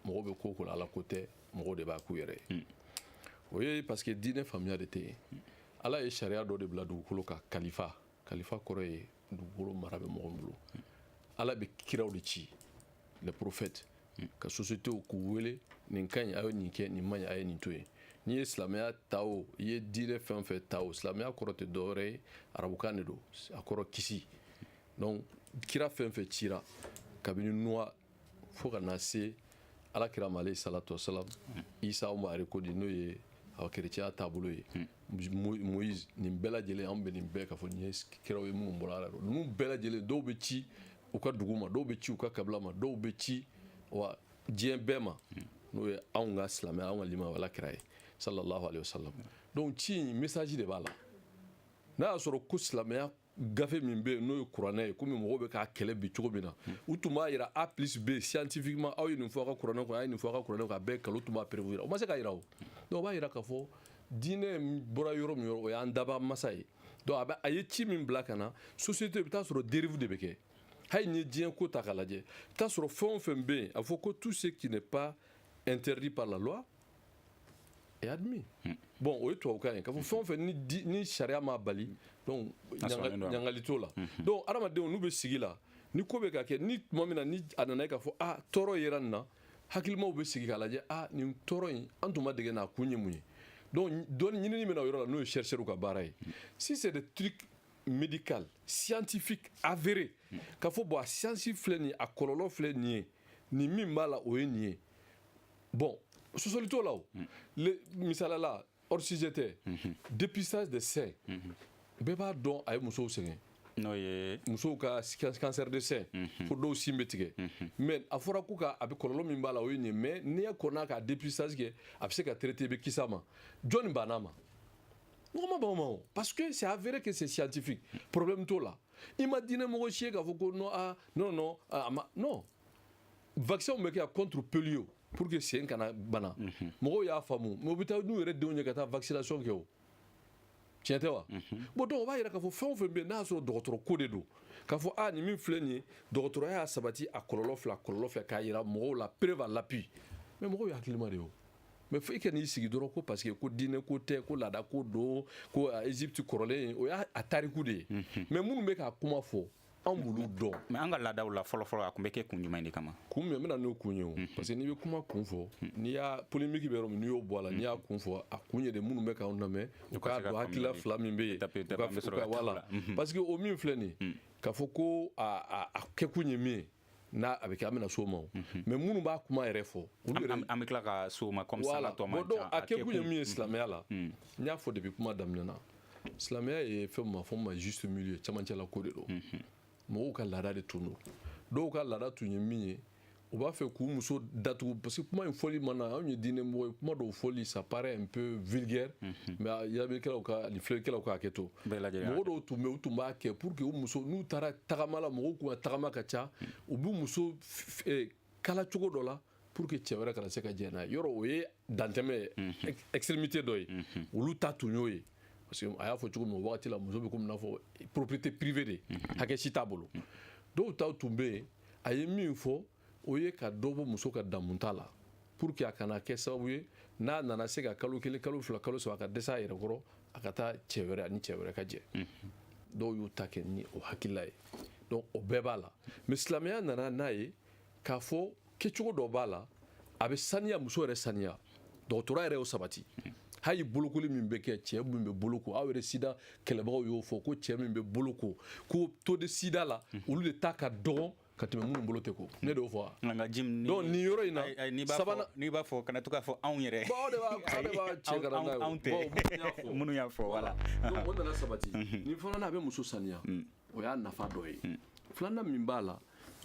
[SPEAKER 6] mɔgɔw bɛ ko la Ala ko tɛ mɔgɔw de b'a k'u yɛrɛ ye o ye parce que diinɛ faamuya de tɛ yen Ala ye sariya dɔ de bila dugukolo kan kalifa kɔrɔ ye dugukolo mara bɛ mɔgɔ min bolo Ala bɛ kiraw de ci les prophètes ka sociétéw k'u wele nin ka ɲi a ye nin kɛ nin man ɲi a ye nin to yen n'i ye silamɛya ta o i ye diinɛ fɛn o fɛn ta o silamɛya kɔrɔ tɛ dɔwɛrɛ ye arabukan de don a kɔrɔ kisi donc kira fɛn o fɛn cira kabini Nuwa fo ka na se Alakira ma alayhi salatu wasalam Isa o ma ko di n'o ye a chrétien taabolo ye Moïse nin bɛɛ lajɛlen an bɛ nin bɛɛ k'a fɔ nin ye kiraw ye minnu bɔra Ala la ninnu bɛɛ lajɛlen dɔw bɛ ci u ka dugu ma dɔw bɛ ci u ka kabila ma dɔw bɛ ci wa diɲɛ bɛɛ ma n'o ye anw ka silamɛya anw ka limaniya Alakira ye sallallahu alayhi wa sallam donc ci in message de b'a la n'a y'a sɔrɔ ko silamɛya gafe min bɛ yen n'o ye kuranɛ ye komi mɔgɔw bɛ k'a kɛlɛ bi cogo min na u tun b'a jira A plus B scientifiquement aw ye nin fɔ a ka kuranɛ kɔnɔ a ye nin fɔ a ka kuranɛ kɔnɔ a bɛɛ kalo tun b'a prévu o ma se k'a jira o donc o b'a jira k'a fɔ diinɛ bɔra yɔrɔ min yɔrɔ o y'an daba masa ye donc a ye ci min bila ka na société i bɛ taa sɔrɔ dérive de bɛ kɛ hali n'i ye diɲɛ ko ta k'a lajɛ i bɛ taa sɔrɔ fɛn o fɛn bɛ yen a fɔ ko tout ce qui n'est pas interdit par la loi est admis bon o ye tubabukan ye k'a fɔ fɛn o fɛn ni sariya m'a bali donc ɲangali t'o la donc adamadenw n'u bɛ sigi la ni ko bɛ ka kɛ ni tuma min na ni a nana ye k'a fɔ tɔɔrɔ yera nin na hakilimaw bɛ sigi k'a lajɛ nin tɔɔrɔ in an tun ma dege n'a kun ye mun ye donc dɔnni ɲinini min na o yɔrɔ la n'o ye chercheurs ka baara ye si c'est des trucs médical scientifique avéré k'a fɔ bon a science filɛ nin ye a kɔlɔlɔ filɛ nin ye nin min b'a la o ye nin ye bon sɔsɔli t'o la o misaliya la hors sujet tɛ dépistage des seins bɛɛ b'a dɔn a ye musow sɛgɛn
[SPEAKER 4] n'o ye
[SPEAKER 6] musow ka cancer de sein fo dɔw sin bɛ tigɛ mais a fɔra ko ka a bɛ kɔlɔlɔ min b'a la o ye nin ye mais n'i ye kɔnna ka dépistage kɛ a bɛ se ka traiter i bɛ kisi a ma jɔnni banna ma mɔgɔ ma ban o ma o parce que c'est avéré que c'est scientifique problème t'o la i ma diinɛ mɔgɔ si ye k'a fɔ ko non vaccin bɛ kɛ contre polio pour que sen kana bana mɔgɔw y'a faamu mais u bɛ taa n'u yɛrɛ denw ye ka taa vaccination kɛ o tiɲɛ tɛ wa bon donc o b'a yira k'a fɔ fɛn o fɛn bɛ yen n'a y'a sɔrɔ dɔgɔtɔrɔ ko de don k'a fɔ nin min filɛ nin ye dɔgɔtɔrɔya y'a sabati a kɔlɔlɔ filɛ k'a yira mɔgɔw la preuve à l'appui mais mɔgɔw y'a hakilima de ye o mais fo i ka n'i sigi dɔrɔn ko parce que ko diinɛ ko tɛ ko laada ko don ko Egypte kɔrɔlen o y'a tariku de ye mais minnu bɛ k'a kuma fɔ an b'olu dɔn
[SPEAKER 4] mais an ka laadaw la fɔlɔ a tun bɛ kɛ kun jumɛn de kama
[SPEAKER 6] kun min n bɛna n'o kun ye o parce que n'i bɛ kuma kun fɔ n'i y'a polémique bɛ yɔrɔ min n'i y'o bɔ a la n'i y'a kun fɔ a kun ye de minnu bɛ k'anw lamɛn u k'a dɔn hakilila fila min bɛ yen u ka wala parce que o min filɛ nin ye k'a fɔ ko a kɛkun ye min ye n'a a bɛ kɛ an bɛna s'o ma o mais minnu b'a kuma yɛrɛ fɔ olu yɛrɛ
[SPEAKER 4] an bɛ tila ka s'o ma comme ça la tɔ man ca
[SPEAKER 6] a kɛkun ye min ye silamɛya la n y'a fɔ depuis kuma daminɛ na silamɛya ye fɛn min fɔ ma juste milieu cɛmancɛ la ko de don mɔgɔw ka laada de tun don dɔw ka laada tun ye min ye u b'a fɛ k'u muso datugu parce que kuma in fɔli mana anw ye diinɛ mɔgɔ ye kuma dɔw fɔli ça paraît un peu vulgaire mais yabikɛlaw ka ani filɛlikɛlaw k'a kɛ to mɔgɔ dɔw tun bɛ u tun b'a kɛ pour que u muso n'u taara tagama la mɔgɔw kun ka tagama ka ca u b'u muso kala cogo dɔ la pour que cɛ wɛrɛ kana se ka jɛn n'a ye yɔrɔ o ye dantɛmɛ ye extrémité dɔ ye olu ta tun y'o ye parce que a y'a fɔ cogo min o wagati la muso bɛ komi n'a fɔ propriété privée de hakɛ si t'a bolo dɔw taw tun bɛ yen a ye min fɔ o ye ka dɔ bɔ muso ka damunta la pour que a kana kɛ sababu ye n'a nana se ka kalo kelen kalo fila kalo saba a ka dɛsɛ a yɛrɛ kɔrɔ a ka taa cɛ wɛrɛ ani cɛ wɛrɛ ka jɛ dɔw y'u ta kɛ ni o hakilila ye donc o bɛɛ b'a la mais silamɛya nana n'a ye k'a fɔ kɛcogo dɔ b'a la a bɛ saniya muso yɛrɛ saniya dɔgɔtɔrɔya yɛrɛ y'o sabati hali bolokoli min bɛ kɛ cɛ min bɛ boloko aw yɛrɛ sida kɛlɛbagaw y'o fɔ ko cɛ min bɛ boloko ko taux de sida la olu de ta ka dɔgɔ ka tɛmɛ minnu bolo tɛ ko ne de y'o fɔ wa donc nin yɔrɔ in na sabanan
[SPEAKER 4] n'i b'a fɔ kana to k'a fɔ anw yɛrɛ
[SPEAKER 6] bon aw de b'a cɛ ka na n'a ye
[SPEAKER 4] anw tɛ minnu y'a fɔ voilà
[SPEAKER 6] donc o nana sabati nin fana a bɛ muso saniya o y'a nafa dɔ ye filanan min b'a la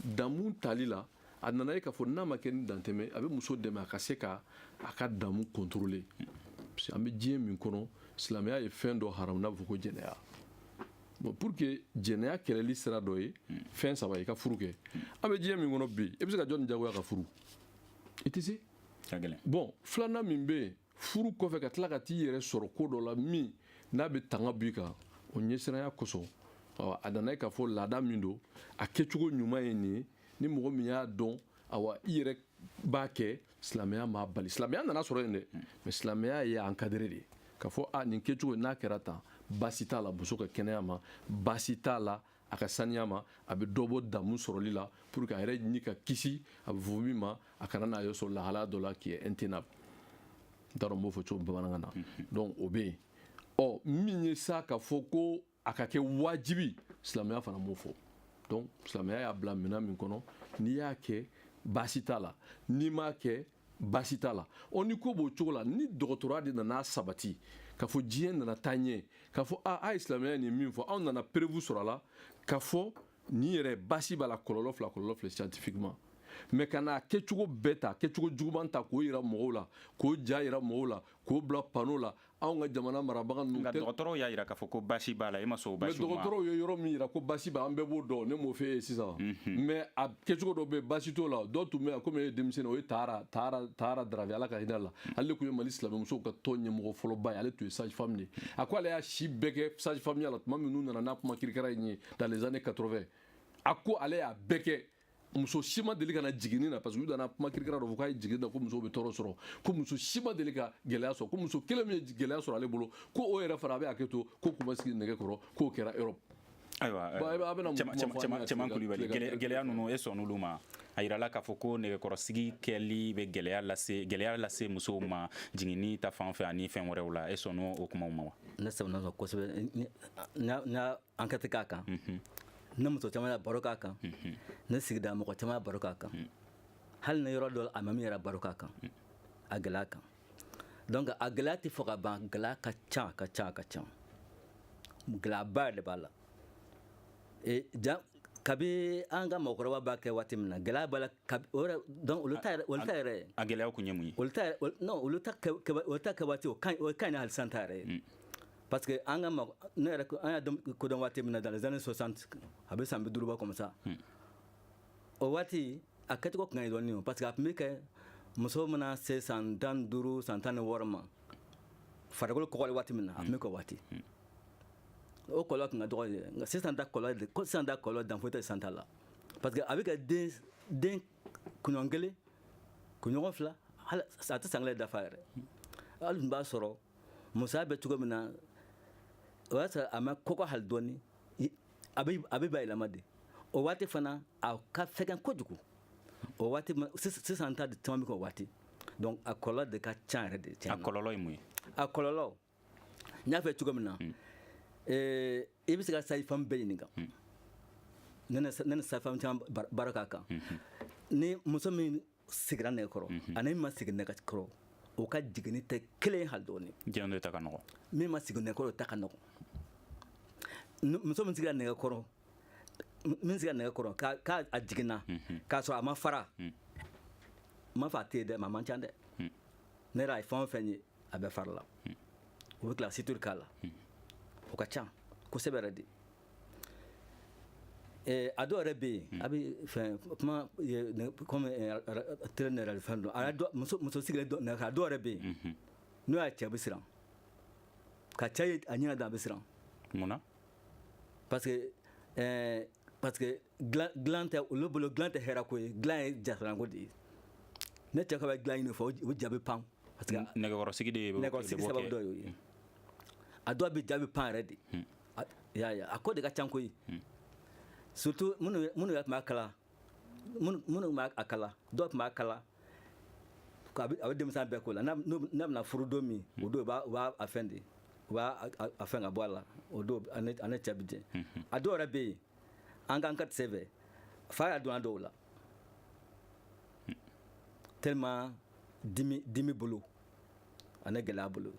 [SPEAKER 6] damu tali la a nana ye k'a fɔ n'a ma kɛ ni dantɛmɛ a bɛ muso dɛmɛ a ka se ka a ka damu contrôler parce que an bɛ diɲɛ min kɔnɔ silamɛya ye fɛn dɔ haramu n'a bɛ fɔ ko jɛnɛya bon pour que jɛnɛya kɛlɛli sira dɔ ye fɛn saba i ka furu kɛ an bɛ diɲɛ min kɔnɔ bi i bɛ se ka jɔnni jagoya ka furu i tɛ se bon filanan min bɛ yen furu kɔfɛ ka tila ka t'i yɛrɛ sɔrɔ ko dɔ la min n'a bɛ tanga b'i kan o ɲɛsiranya kosɔn a nana ye k'a fɔ laada min don a kɛcogo ɲuman ye nin ye ni mɔgɔ min y'a dɔn awa i yɛrɛ b'a kɛ silamɛya m'a bali silamɛya nana sɔrɔ yen dɛ mais silamɛya ye encadré de k'a fɔ nin kɛcogo n'a kɛra tan baasi t'a la muso ka kɛnɛya ma baasi t'a la a ka saniya ma a bɛ dɔ bɔ damu sɔrɔli la pour que a yɛrɛ ni ka kisi a bɛ fɔ min ma a kana n'a ye sɔrɔ lahalaya dɔ la qui est intenable n t'a dɔn n b'o fɔ cogo bamanankan na donc o bɛ yen min ye sa ka fɔ ko a ka kɛ wajibi silamɛya fana m'o fɔ donc silamɛya y'a bila minɛn min kɔnɔ n'i y'a kɛ baasi t'a la n'i m'a kɛ baasi t'a la ni ko b'o cogo la ni dɔgɔtɔrɔya de nana sabati k'a fɔ diɲɛ nana taa ɲɛ k'a fɔ a ye silamɛya nin min fɔ anw nana preuve sɔrɔ a la k'a fɔ nin yɛrɛ baasi b'a la kɔlɔlɔ filɛ scientifiquement mais ka n'a kɛcogo bɛɛ ta kɛcogo juguman ta k'o yira mɔgɔw la k'o ja yira mɔgɔw la k'o bila panneau la anw ka jamana marabaga ninnu
[SPEAKER 4] nka dɔgɔtɔrɔw y'a yira k'a fɔ ko baasi b'a la e ma sɔn o baasi ma
[SPEAKER 6] mais dɔgɔtɔrɔw ye yɔrɔ min yira ko baasi b'a an bɛɛ b'o dɔn ne m'o f'e ye sisan mais a kɛcogo dɔ bɛ yen baasi t'o la dɔw tun bɛ yan komi e ye denmisɛnnin o ye Tahara Darabi ala ka hinɛ la ale de tun ye Mali silamɛmusow ka tɔn ɲɛmɔgɔ fɔlɔba ye ale tun ye sage femme de ye a ko ale y'a si bɛɛ kɛ sage femme ya la tuma min n'u nana n'a kuma kirikara in ye dans les années 80 a ko ale y'a bɛɛ kɛ muso si ma deli ka na jiginni na parce que u nana kuma kirikara dɔ fɔ k'a ye jiginni na ko muso bɛ tɔɔrɔ sɔrɔ ko muso si ma deli ka gɛlɛya sɔrɔ ko muso kelen min ye gɛlɛya sɔrɔ ale bolo ko o yɛrɛ fana a bɛ hakɛ to ko kun ma sigi nɛgɛ kɔrɔ k'o kɛra Europe.
[SPEAKER 4] ayiwa cɛman kulubali gɛlɛya ninnu e sɔnn'olu ma a yirala k'a fɔ ko nɛgɛkɔrɔsigi kɛli bɛ gɛlɛya lase musow ma jiginni ta fan fɛ ani fɛn wɛrɛw la e sɔnn'o o kumaw ma wa.
[SPEAKER 5] ne sɛbɛnna sɔn kosɛbɛ n y'a enquête k'a kan ne muso caman y'a baro k'a kan ne sigida mɔgɔ caman y'a baro k'a kan hali ne yɔrɔ dɔ a ma min yɛrɛ baro k'a kan a gɛlɛya kan donc a gɛlɛya tɛ fɔ ka ban gɛlɛya ka ca gɛlɛyaba de b'a la kabi an ka mɔgɔkɔrɔba b'a kɛ waati min na gɛlɛya b'a la donc olu ta yɛrɛ
[SPEAKER 4] a gɛlɛyaw kun ye mun ye
[SPEAKER 5] olu ta kɛ waati o ka ɲi ni hali sisan ta yɛrɛ ye parce que an y'a kodɔn waati min na dans les années 60 a bɛ san 50 comme ça o waati a kɛcogo kun ka ɲi dɔɔni parce que a tun bɛ kɛ muso mana se san 15 san 16 ma farikolo kɔgɔli waati min na a tun bɛ kɛ waati o kɔlɔlɔ tun ka dɔgɔ ye nka sisan ta kɔlɔlɔ dan foyi tɛ sisan ta la parce que a bɛ kɛ den kunɲɔgɔn 1 kunɲɔgɔn 2 hali a tɛ san 1 dafa yɛrɛ hali tun b'a sɔrɔ musoya bɛ cogo min na o y'a sɔrɔ a ma kɔgɔ hali dɔɔni a bɛ bayɛlɛma de o waati fana a ka fɛgɛn kojugu o waati sisan ta de caman bɛ kɛ o waati donc a kɔlɔlɔ de ka ca yɛrɛ de
[SPEAKER 4] a kɔlɔlɔ ye mun ye
[SPEAKER 5] a kɔlɔlɔ n y'a fɛ cogo min na i bɛ se ka sayi fɛn bɛɛ ɲininka ne ni sayi fɛn caman baara k'a kan ni muso min sigira nɛgɛkɔrɔ ani min ma sigi nɛgɛkɔrɔ o ka jiginni tɛ kelen ye hali dɔɔni
[SPEAKER 4] jɛn de ta ka nɔgɔ
[SPEAKER 5] min ma sigi nɛgɛkɔrɔ o ta ka nɔgɔ muso min sigira nɛgɛkɔrɔ k'a jiginna k'a sɔrɔ a ma fara n m'a fɔ a tɛ yen dɛ mɛ a man ca dɛ ne yɛrɛ a ye fɛn o fɛn ye a bɛɛ fara la o bɛ tila situri k'a la o ka ca kosɛbɛ yɛrɛ de a dɔw yɛrɛ bɛ yen a bɛ fɛn kuma comme télé ne yɛrɛ fɛn dɔn muso sigilen a dɔw yɛrɛ bɛ yen n'o y'a cɛ bɛ siran ka cɛ ye a ɲɛna dan a bɛ siran
[SPEAKER 4] mun na
[SPEAKER 5] parce que dilan tɛ olu bolo dilan tɛ hɛrɛ ko ye dilan ye jasaranko de ye ne cɛ ka bɛ dilan ɲini fɔ o jaabi pan parce que
[SPEAKER 4] nɛgɛkɔrɔsigi de ye
[SPEAKER 5] nɛgɛkɔrɔsigi sababu dɔ y'o ye a dɔw bɛ jaabi pan yɛrɛ de a ko de ka ca koyi surtout minnu yɛrɛ tun b'a kala minnu b'a kala dɔw tun b'a kala a bɛ denmisɛn bɛɛ ko la n'a bɛna furu don min o don u b'a fɛn de u b'a fɛn ka bɔ a la o don a ne cɛ bɛ jɛ a dɔw yɛrɛ bɛ yen an k'an ka tisɛ fɛ fa y'a dɔn a dɔw la tellement dimi bolo ani gɛlɛya bolo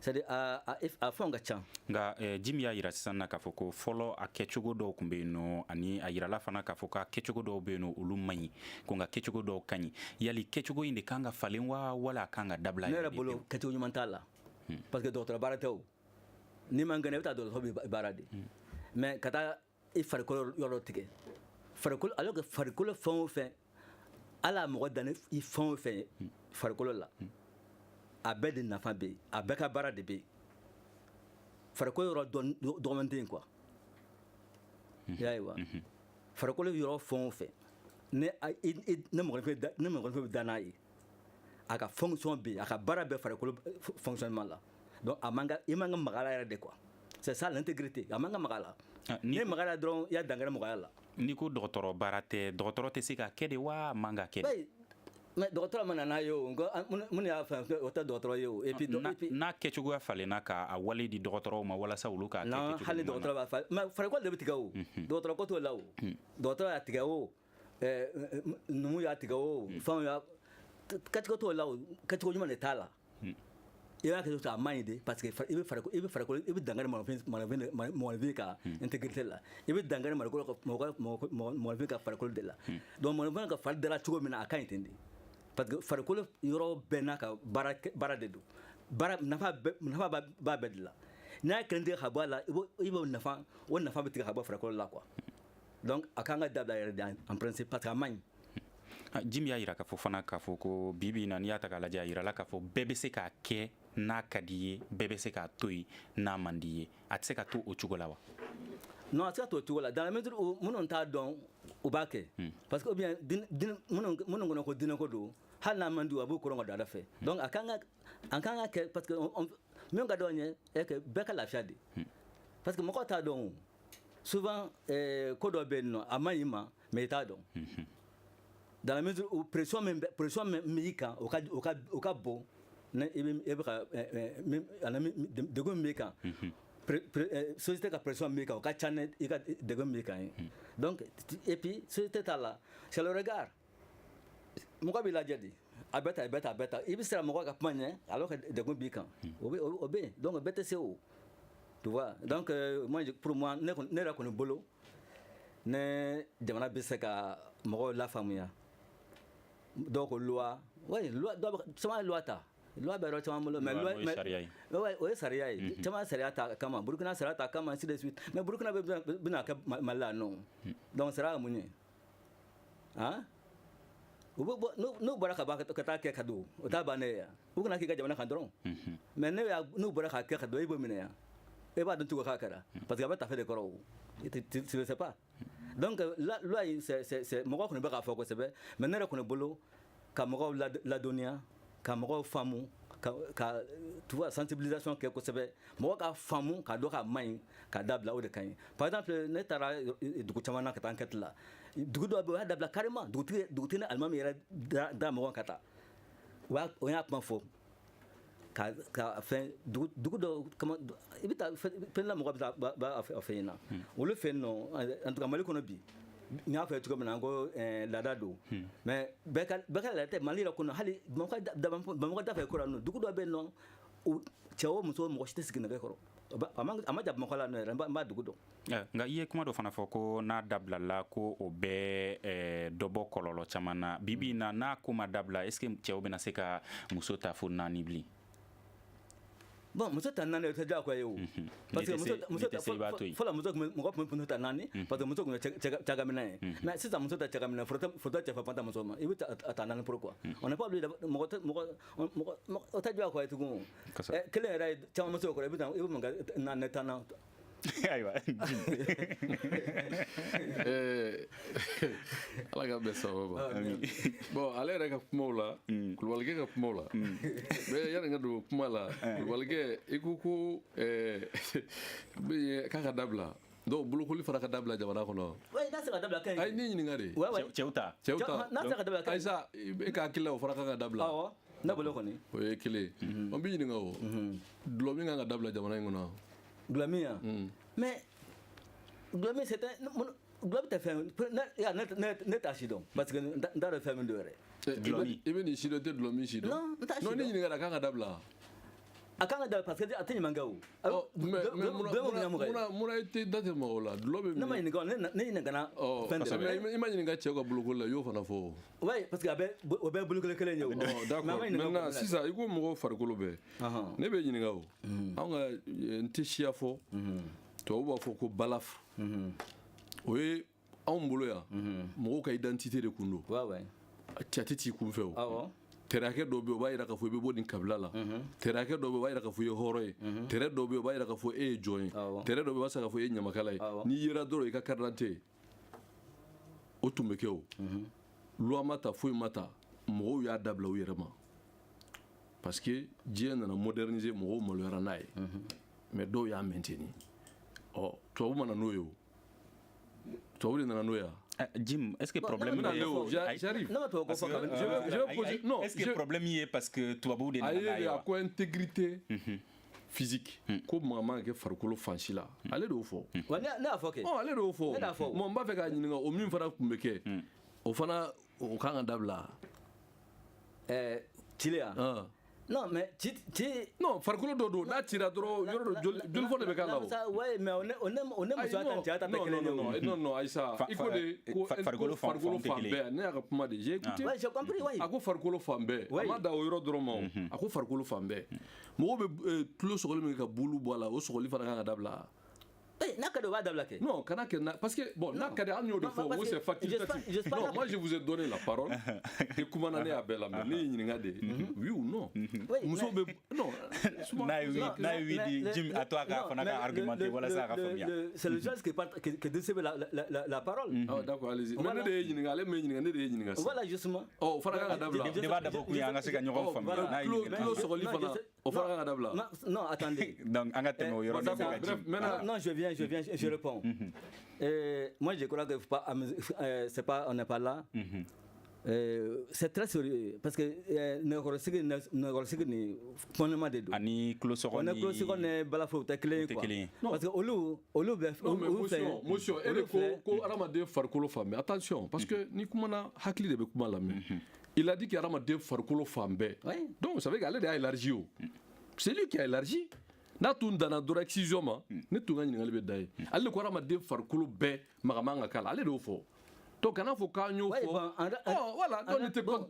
[SPEAKER 5] c'est à dire a fɛnw ka ca
[SPEAKER 4] nka jimi y'a yira sisan na k'a fɔ ko fɔlɔ a kɛcogo dɔw tun bɛ yen nɔ ani a yirala fana k'a fɔ ka kɛcogo dɔw bɛ yen nɔ olu man ɲi ko nka kɛcogo dɔw ka ɲi yali kɛcogo in de kan ka falen wa wala a kan ka dabila
[SPEAKER 5] ne yɛrɛ bolo kɛcogo ɲuman t'a la parce que dɔgɔtɔrɔ baara tɛ o n'i man kɛnɛ i bɛ taa dɔgɔtɔrɔ bɛ baara de mais ka taa i farikolo yɔrɔ tigɛ farikolo alors que farikolo fɛn o fɛn ala mɔgɔ dan i fɛn o fɛn ye farikolo la a bɛɛ de nafa bɛ yen a bɛɛ ka baara de bɛ yen farikolo yɔrɔ dɔgɔnin tɛ yen quoi y'a ye wa farikolo yɔrɔ fɛn o fɛn ne mɔgɔninfin bɛ da n'a ye a ka fonction bɛ yen a ka baara bɛɛ farikolo fonctionnement la donc i man ka maga a la yɛrɛ de quoi c'est ça l'intégrité a man ka maga a la ni maga a la dɔrɔn i y'a dankɛrɛ mɔgɔya la
[SPEAKER 4] n'i ko dɔgɔtɔrɔ baara tɛ dɔgɔtɔrɔ tɛ se ka kɛ de wa man ka kɛ de
[SPEAKER 5] mais dɔgɔtɔrɔ ma na n'a ye o mun y'a fɛn o tɛ dɔgɔtɔrɔ ye o et puis
[SPEAKER 4] n'a kɛcogoya falenna k'a wale di dɔgɔtɔrɔw ma walasa olu k'a kɛ kɛcogo
[SPEAKER 5] hali dɔgɔtɔrɔ b'a falen mais farikolo de bɛ tigɛ o dɔgɔtɔrɔ ko t'o la o dɔgɔtɔrɔ y'a tigɛ o numu y'a tigɛ o fɛnw y'a kɛcogo t'o la o kɛcogo ɲuman de t'a la i b'a kɛ a man ɲi de parce que i bɛ farikolo i bɛ dankari mɔgɔninfin ka intégrité la i bɛ dankari mɔgɔninfin ka farikolo de la donc mɔgɔninfin ka fari dala cogo min na a ka ɲi ten de parce que farikolo yɔrɔ bɛɛ n'a ka baara de don nafa b'a bɛɛ de la n'a ye kelen tigɛ ka bɔ a la i b'o nafa bɛ tigɛ ka bɔ farikolo la quoi donc a kan ka dabila yɛrɛ de en principe parce que a man ɲi
[SPEAKER 4] jimi y'a yira k'a fɔ fana k'a fɔ ko bibi na n'i y'a ta k'a lajɛ a yirala k'a fɔ bɛɛ bɛ se k'a kɛ n'a ka di ye bɛɛ bɛ se k'a to yen n'a man di ye a tɛ se ka to o cogo la wa
[SPEAKER 5] non a tɛ se ka to o cogo la dans la mesure où minnu t'a dɔn u b'a kɛ parce que ou bien minnu kɔnɔ ko diinɛko don hali n'a man di u a b'u kɔrɔ ka don ala fɛ donc a kan ka kɛ parce que min ka dɔn ye bɛɛ ka lafiya de parce que mɔgɔ t'a dɔn souvent ko dɔ bɛ yen nɔ a man ɲi ma mais i t'a dɔn dans la mesure où pression min b'i kan o ka bon i bɛ ka degun min b'i kan société ka pression min b'i kan o ka ca ni i ka degun min b'i kan ye donc et puis société t'a la c'est le regard mɔgɔ b'i lajɛ de a bɛ ta i bɛ siran mɔgɔ ka kuma ɲɛ alors que degun b'i kan o bɛ yen donc bɛɛ tɛ se o tu vois. Donc moi pour moi ne yɛrɛ kɔni bolo ne jamana bɛ se ka mɔgɔw lafaamuya dɔw ko loi oui loi caman ye loi ta loi bɛ yɔrɔ caman bolo mais loi o ye sariya ye caman sariya ta kama Burkina sariya ta kama ainsi de suite mais Burkina bɛna kɛ Mali la non donc sariya ye mun ye han n'u bɔra ka taa kɛ ka don o t'a bannen ye u kana k'i ka jamana kan dɔrɔn mais n'u bɔra ka kɛ ka don i b'o minɛ yan e b'a dɔn cogo k'a kɛra parce que a bɛ tafe de kɔrɔ o tu ne sais pas donc loi yi c'est mɔgɔ kɔni bɛ k'a fɔ kosɛbɛ mais ne yɛrɛ kɔni bolo ka mɔgɔw ladɔnniya ka mɔgɔw faamu ka tu vois sensibilisation kɛ kosɛbɛ mɔgɔ ka faamu ka dɔn k'a ma ɲi ka dabila o de ka ɲi par exemple ne taara dugu caman na ka taa enquête la dugu dɔ bɛ yen o y'a dabila carrément dugutigi ni alimami yɛrɛ da mɔgɔ ka taa o y'a kuma fɔ ka fɛn dugu dɔ i bɛ taa fɛn la mɔgɔ b'a fɛ yen na olu fɛ yen nɔ en tout cas Mali kɔnɔ bi n y'a fɛ cogo min na n ko laada don mais bɛɛ ka laada tɛ Mali yɛrɛ kɔnɔ hali Bamakɔ da fɛ ko la nɔ dugu dɔ bɛ yen nɔ cɛ o muso mɔgɔ si tɛ sigi nɛgɛ kɔrɔ a ma ja Bamakɔ la nɔ yɛrɛ n b'a dugu dɔn
[SPEAKER 4] nka i ye kuma dɔ fana fɔ ko n'a dabilala ko o bɛ dɔ bɔ kɔlɔlɔ caman na bibi in na n'a ko ma dabila est ce que cɛw bɛna se ka muso ta fo 4 bilen
[SPEAKER 5] bon muso ta 4 o tɛ diyagoya ye o parce que fɔlɔ mɔgɔ tun bɛ muso ta 4 parce que muso tun ye cɛgaminɛ ye mais sisan muso tɛ cɛgaminɛ fɔlɔ cɛfa fan ta muso ma i bɛ ta 4 pourquoi on n'est pas obligé mɔgɔ o tɛ diyagoya ye tugun kelen yɛrɛ ye caman muso kɔrɔ i bɛ mun kɛ 4 tan na
[SPEAKER 4] ayiwa
[SPEAKER 6] ala ka bɛn sababa bon ale yɛrɛ ka kumaw la Kulubalikɛ ka kumaw la mais yani ka don kuma la Kulubalikɛ i ko k'a ka dabila dɔw bolokoli fana ka dabila jamana kɔnɔ
[SPEAKER 5] n'a se ka dabila kaɲi
[SPEAKER 6] ayi ne ɲininka de
[SPEAKER 4] cɛw ta
[SPEAKER 5] n'a se ka dabila kaɲi
[SPEAKER 6] Ayisa e ka hakili la o fana ka dabila
[SPEAKER 5] awɔ ne bolo kɔni
[SPEAKER 6] o ye kelen an bɛ ɲininka o dulɔ min kan ka dabila jamana in kɔnɔ
[SPEAKER 5] dulɔ ya mais dulɔ min c'est dulɔ tɛ fɛn ne t'a si dɔn parce que n t'a dɔn fɛn min don yɛrɛ
[SPEAKER 6] i bɛ nin si dɔn i tɛ dulɔ min si dɔn
[SPEAKER 5] non n t'a si dɔn
[SPEAKER 6] ne ɲininka a kan ka dabila
[SPEAKER 5] a kan ka dabila parce que a tɛ ɲuman kɛ o
[SPEAKER 6] munna i tɛ da tɛ mɔgɔw la dulɔ bɛ
[SPEAKER 5] ne ma ɲininka ne ɲininkana fɛn de la
[SPEAKER 6] i ma ɲininka cɛw ka bolokoli la i y'o fana fɔ
[SPEAKER 5] oui parce que o bɛɛ bolokoli kelen ye o
[SPEAKER 6] d'accord maintenant sisan i ko mɔgɔw farikolo bɛɛ ne bɛ ɲininka o anw ka n tɛ siya fɔ tubabu b'a fɔ ko balaf o ye anw bolo yan mɔgɔw ka identité de kun don cɛ tɛ t'i kun fɛ o tɛrɛkɛ dɔw bɛ yen o b'a jira k'a fɔ i bɛ bɔ nin kabila la tɛrɛkɛ dɔw bɛ yen o b'a jira k'a fɔ i ye hɔrɔn ye tɛrɛ dɔw bɛ yen o b'a jira k'a fɔ e ye jɔn ye tɛrɛ dɔw bɛ yen o b'a jira k'a fɔ e ye ɲamakala ye n'i yera dɔrɔn i ka carte d'identité o tun bɛ kɛ o loi ma ta foyi ma ta mɔgɔw y'a dabila u yɛrɛ ma parce que diɲɛ nana moderniser mɔgɔw maloyara n'a ye mais dɔw y'a maintenir tubabu mana n'o ye o tubabu de nana n'o ye
[SPEAKER 4] Jim, est-ce que problème
[SPEAKER 6] j'arrive.
[SPEAKER 4] Non, est-ce que problème y est parce que tubabu de nana
[SPEAKER 6] y a quoi intégrité physique ko mama ke farikolo fansi la ale de y'o fɔ
[SPEAKER 5] ne y'a fɔ kɛ
[SPEAKER 6] ale de y'o fɔ n b'a fɛ k'a ɲininka o min fana tun bɛ kɛ o fana o kan ka dabila
[SPEAKER 5] Chile yan non mais
[SPEAKER 6] non farikolo dɔ don n'a cira dɔrɔn yɔrɔ dɔ joli fɔ de bɛ k'a la o
[SPEAKER 5] ouais mais on ne muso ta cɛ ta tɛ kelen ye
[SPEAKER 6] non Ayisa i ko de ko farikolo fan bɛɛ ne y'a ka kuma de j'ai écouté
[SPEAKER 5] j'ai compris oui
[SPEAKER 6] a ko farikolo fan bɛɛ a ma da o yɔrɔ dɔrɔn ma a ko farikolo fan bɛɛ mɔgɔw bɛ tulo sɔgɔli min kɛ ka bulu bɔ a la o sɔgɔli fana kan ka dabila
[SPEAKER 5] n'a ka di o b'a dabila kɛ
[SPEAKER 6] non kana kɛ parce que bon n'a ka di hali y'o de fɔ o c'est facultatif non moi je vous ai donné la parole et kumana ne y'a bɛɛ lamɛn ne ye ɲininka de oui ou non muso bɛ non
[SPEAKER 4] n'a ye oui di Jim a to a ka fana ka argumenter walasa a ka faamuya
[SPEAKER 5] c'est le journaliste qui distribue la parole
[SPEAKER 6] d'accord allez-y mais ne de ye ɲininka ale m'e ɲininka ne de ye ɲininka
[SPEAKER 5] voilà justement
[SPEAKER 6] o fana kan ka dabila
[SPEAKER 4] ne b'a dabɔ kun ye an ka se ka ɲɔgɔn faamuya n'a ye ɲininka
[SPEAKER 6] tulo sɔgɔli fana o fana kan ka dabila
[SPEAKER 5] non attendez
[SPEAKER 4] donc an ka tɛmɛ o yɔrɔ
[SPEAKER 5] bref non je réponds. Moi, je crois que c'est pas, on n'est pas là. C'est très sérieux parce que nekɔrɔsigi ni fondement de don.
[SPEAKER 4] Ani kulosɔgɔ ni.
[SPEAKER 5] Kulosɔgɔ ni balafɔ tɛ kelen ye quoi. Parce que olu bɛ.
[SPEAKER 6] Monsieur, e de ko adamaden farikolo fan bɛɛ attention parce que ni kumana hakili de bɛ kuma lamɛn. Il a dit que adamaden farikolo fan bɛɛ. Donc ça veut dire qu'ale de y'a élargi o. C'est lui qui a élargi. n'a tun danna dɔrɔn excision ma ne tun ka ɲininkali bɛ da ye ale de ko hadamaden farikolo bɛɛ magaman ka k'a la ale de y'o fɔ donc kana fɔ k'an y'o fɔ voilà donc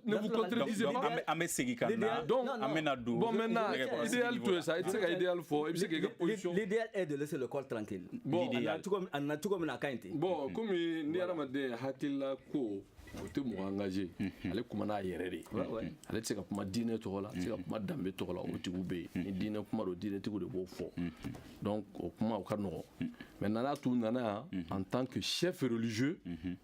[SPEAKER 6] ne vous contredisez pas
[SPEAKER 4] an bɛ segin ka na donc an bɛna don
[SPEAKER 6] bon maintenant idéal to ye sa i tɛ se ka idéal fɔ i bɛ se k'i ka position
[SPEAKER 5] l'idéal est de laisser le corps tranquille bon a na cogo min na a ka ɲi ten
[SPEAKER 6] bon komi ni hadamaden hakilila ko o tɛ mɔgɔ engagé ale kuma n'a yɛrɛ de ale tɛ se ka kuma diinɛ tɔgɔ la a tɛ se ka kuma danbe tɔgɔ la o tigiw bɛ yen ni diinɛ kuma don diinɛtigiw de b'o fɔ donc o kuma o ka nɔgɔn maintenant n'a tun nana yan en tant que chef religieux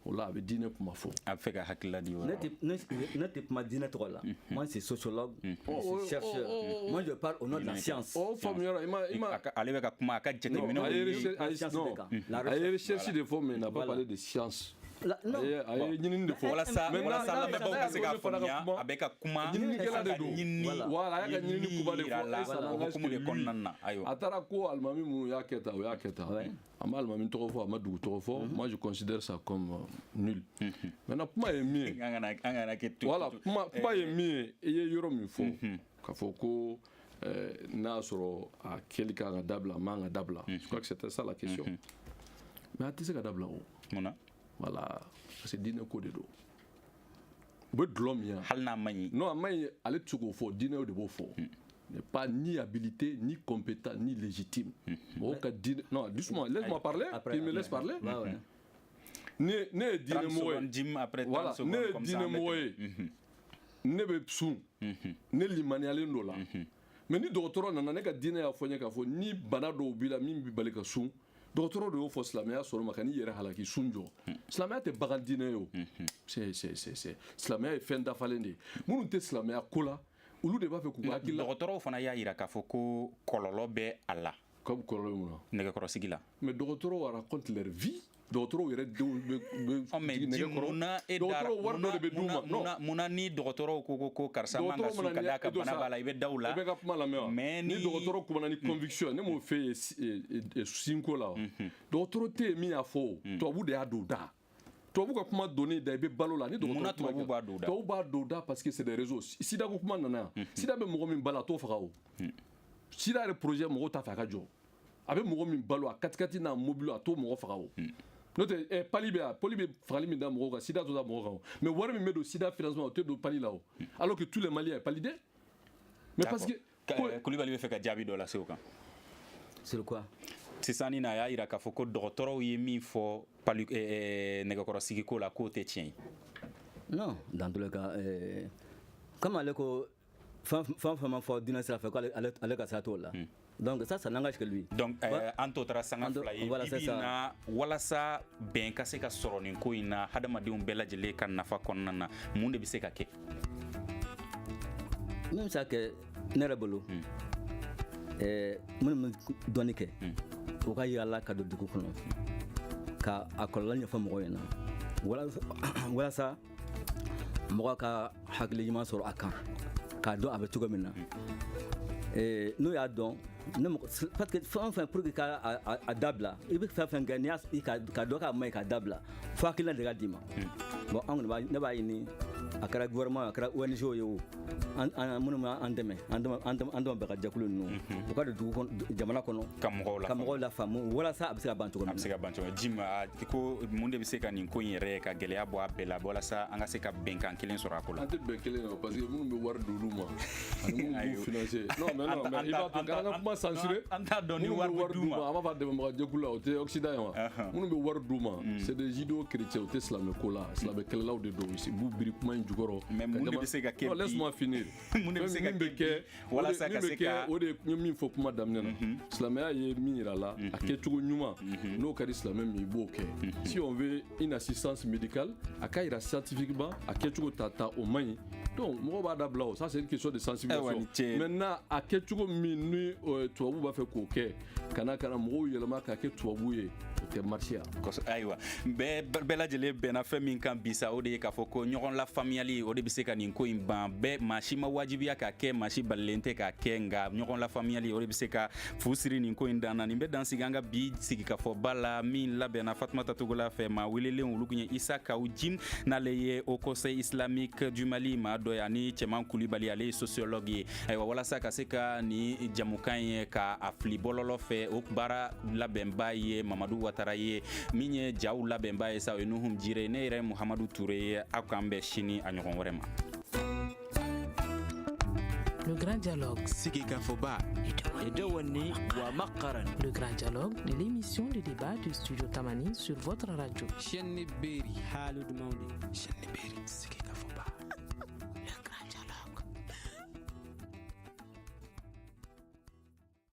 [SPEAKER 6] o la a bɛ diinɛ kuma fɔ
[SPEAKER 4] a bɛ fɛ ka hakilila di o
[SPEAKER 5] ne tɛ kuma diinɛ tɔgɔ la moi c'est sociologue c'est chercheur moi je parle au nom de la science
[SPEAKER 6] o faamuyara i ma
[SPEAKER 4] ale bɛ ka kuma a ka jateminɛw
[SPEAKER 6] a ye recherche de fɔ mais il n'a pas parlé de science a ye ɲinini de fɔ
[SPEAKER 4] walasa lamɛnbaaw ka se k'a faamuya a bɛ ka kuma
[SPEAKER 6] ɲininikɛla de don voilà a y'a ka ɲinini kuba de fɔ
[SPEAKER 4] hukumu de kɔnɔna na ayiwa
[SPEAKER 6] a taara ko alimami minnu y'a kɛ tan o y'a kɛ tan a ma alimami tɔgɔ fɔ a ma dugu tɔgɔ fɔ moi je considère ça comme nul maintenant kuma ye min ye voilà kuma ye min ye i ye yɔrɔ min fɔ k'a fɔ ko n'a sɔrɔ a kɛli kan ka dabila a man ka dabila je crois que c'était ça la question mais a tɛ se ka dabila o
[SPEAKER 4] munna
[SPEAKER 6] voilà parce que diinɛ ko de don u bɛ dulɔ min yan
[SPEAKER 4] hali n'a ma ɲi
[SPEAKER 6] non a ma ɲi ale tɛ se k'o fɔ diinɛw de b'o fɔ n'est pas ni habilité ni compétent ni légitime mɔgɔw ka diinɛ non doucement laisse-moi parler tu me laisses parler ne ye diinɛmɔgɔ ye voilà ne ye diinɛmɔgɔ ye ne bɛ sun ne limaniyalen dɔ la mais ni dɔgɔtɔrɔ nana ne ka diinɛ y'a fɔ n ye k'a fɔ ni bana dɔw b'i la min bɛ bali ka sun dɔgɔtɔrɔ de y'o fɔ silamɛya sɔrɔ ma ka n'i yɛrɛ halaki sun jɔ silamɛya tɛ bagan diinɛ ye o silamɛya ye fɛn dafalen de ye minnu tɛ silamɛya ko la olu de b'a fɛ k'u hakili la
[SPEAKER 4] dɔgɔtɔrɔw fana y'a jira k'a fɔ ko kɔlɔlɔ bɛ a la
[SPEAKER 6] comme kɔlɔlɔ ye mun na
[SPEAKER 4] nɛgɛkɔrɔsigi la
[SPEAKER 6] mais dɔgɔtɔrɔw raconte leur vie dɔgɔtɔrɔw yɛrɛ denw bɛ dɔgɔtɔrɔw wari dɔ de bɛ d'u ma
[SPEAKER 4] munna ni dɔgɔtɔrɔw ko karisa man ka sun ka d'a ka bana b'a la i bɛ da u la
[SPEAKER 6] i bɛ ka kuma lamɛn wa mais ni dɔgɔtɔrɔ kumana ni conviction ne m'o fɛ yen sinko la o dɔgɔtɔrɔ tɛ yen min y'a fɔ o tubabu de y'a don da tubabu ka kuma donni da i bɛ balo la ni dɔgɔtɔrɔ
[SPEAKER 4] tubabu b'a don da
[SPEAKER 6] tubabu b'a don da parce que c'est des réseaux sida ko kuma nana yan sida bɛ mɔgɔ min balo a t'o faga o sida yɛrɛ projet mɔgɔw t'a fɛ a ka jɔ a bɛ mɔgɔ min balo a katikati n'a mobile a t'o mɔgɔ faga o n'o tɛ pali bɛ yan pali bɛ fagali min da mɔgɔw kan sida t'o da mɔgɔw kan o mais wari min bɛ don sida financement o tɛ don pali la o alors que tous les maliens palidés mais parce que
[SPEAKER 4] Kulibali bɛ fɛ ka jaabi dɔ lase o kan
[SPEAKER 5] sur quoi
[SPEAKER 4] sisan ni na a y'a jira k'a fɔ ko dɔgɔtɔrɔw ye min fɔ nɛgɛkɔrɔsigi ko la k'o tɛ tiɲɛ ye
[SPEAKER 5] non dans tous les cas comme ale ko fɛn ma fɔ diinɛ sira fɛ ko ale ka sira t'o la donc ça n'engage que lui
[SPEAKER 4] donc an t'o taara sanga fila ye bibi na walasa bɛn ka se ka sɔrɔ nin ko in na hadamadenw bɛɛ lajɛlen ka nafa kɔnɔna na mun de bɛ se ka kɛ
[SPEAKER 5] min bɛ se ka kɛ ne yɛrɛ bolo minnu bɛ dɔɔni kɛ o ka yala ka don dugu kɔnɔ ka a kɔlɔlɔ ɲɛfɔ mɔgɔw ɲɛna walasa mɔgɔ ka hakili ɲuman sɔrɔ a kan k'a dɔn a bɛ cogo min na n'o y'a dɔn parce que fɛn o fɛn pour que ka a dabila i bɛ fɛn fɛn kɛ n'i y'a ka dɔn k'a ma ɲi k'a dabila fo hakilina de ka d'i ma bon an kɔni ne b'a ɲini a kɛra gouvernement a kɛra ONG ye o minnu b'an dɛmɛ an dɛmɛ bɛɛ ka jɛkulu ninnu u ka don dugu kɔnɔ jamana kɔnɔ ka mɔgɔw la faamu walasa a bɛ se ka ban cogo min na
[SPEAKER 4] a bɛ se ka ban cogo min na Jim ko mun de bɛ se ka nin ko in yɛrɛ ka gɛlɛya bɔ a bɛɛ la walasa an ka se ka bɛnkan kelen sɔrɔ a ko la
[SPEAKER 6] an tɛ bɛn kelen na parce que minnu bɛ wari d'olu ma ani minnu b'u financer non mais i b'a to k'an ka kuma censurer
[SPEAKER 4] an t'a dɔn ni wari bɛ d'u ma
[SPEAKER 6] an b'a fɔ a dɛmɛbagajɛkulu la o tɛ Occident ye wa minnu bɛ wari d'u ma c'est des judéo-chrétiens o tɛ silamɛko la silamɛkɛlɛlaw de don u b'u biri kuma in jukɔrɔ
[SPEAKER 4] mais mun de bɛ se ka kɛ
[SPEAKER 6] bi laisse-moi finir
[SPEAKER 4] mun de bɛ se ka kɛ walasa ka se ka
[SPEAKER 6] o de ye min fɔ kuma daminɛ na silamɛya ye min yira la a kɛcogo ɲuman n'o ka di silamɛ min i b'o kɛ si on veut une assistance médicale a ka yira scientifiquement a kɛcogo ta o man ɲi donc mɔgɔ b'a dabila o ça c'est une question de sensibilisation maintenant a kɛcogo min ni tubabu b'a fɛ k'o kɛ kana mɔgɔw yɛlɛma k'a kɛ tubabu ye o
[SPEAKER 5] kɛ marché
[SPEAKER 4] ayiwa bɛɛ lajɛlen bɛnna fɛn min kan bisa o de ye k'a fɔ ko ɲɔgɔn lafaamuyali o de bɛ se ka nin ko in ban bɛɛ maa si ma wajibiya k'a kɛ maa si balilen tɛ k'a kɛ nka ɲɔgɔn lafaamuyali o de bɛ se ka fu siri nin ko in dan na nin bɛ dan sigi an ka bi sigikafɔba la min labɛnna Fatumata Togola fɛ maa welelen olu kun ye Isa Kawu Jim n'ale ye Haut Conseil islamique du Mali maa dɔ ye ani Cɛman Kulibali ale ye sociologue ye ayiwa walasa ka se ka nin jamukan ye ka a fili bɔlɔlɔ fɛ o baara labɛnba ye Mamadu Watara ye min ye jaw labɛnba ye sa o ye Nuhum Jire ne yɛrɛ Muhamadu Ture ye aw k'an bɛn sini a ɲɔgɔn wɛrɛ ma.
[SPEAKER 1] Le grand dialogue.
[SPEAKER 2] Sigikafoba.
[SPEAKER 1] Le grand dialogue de l'émission de débat du studio Tamani sur votre radio.
[SPEAKER 3] Chaîne Berry, Halud Maudi.
[SPEAKER 2] Chaîne Berry, Sigikafoba.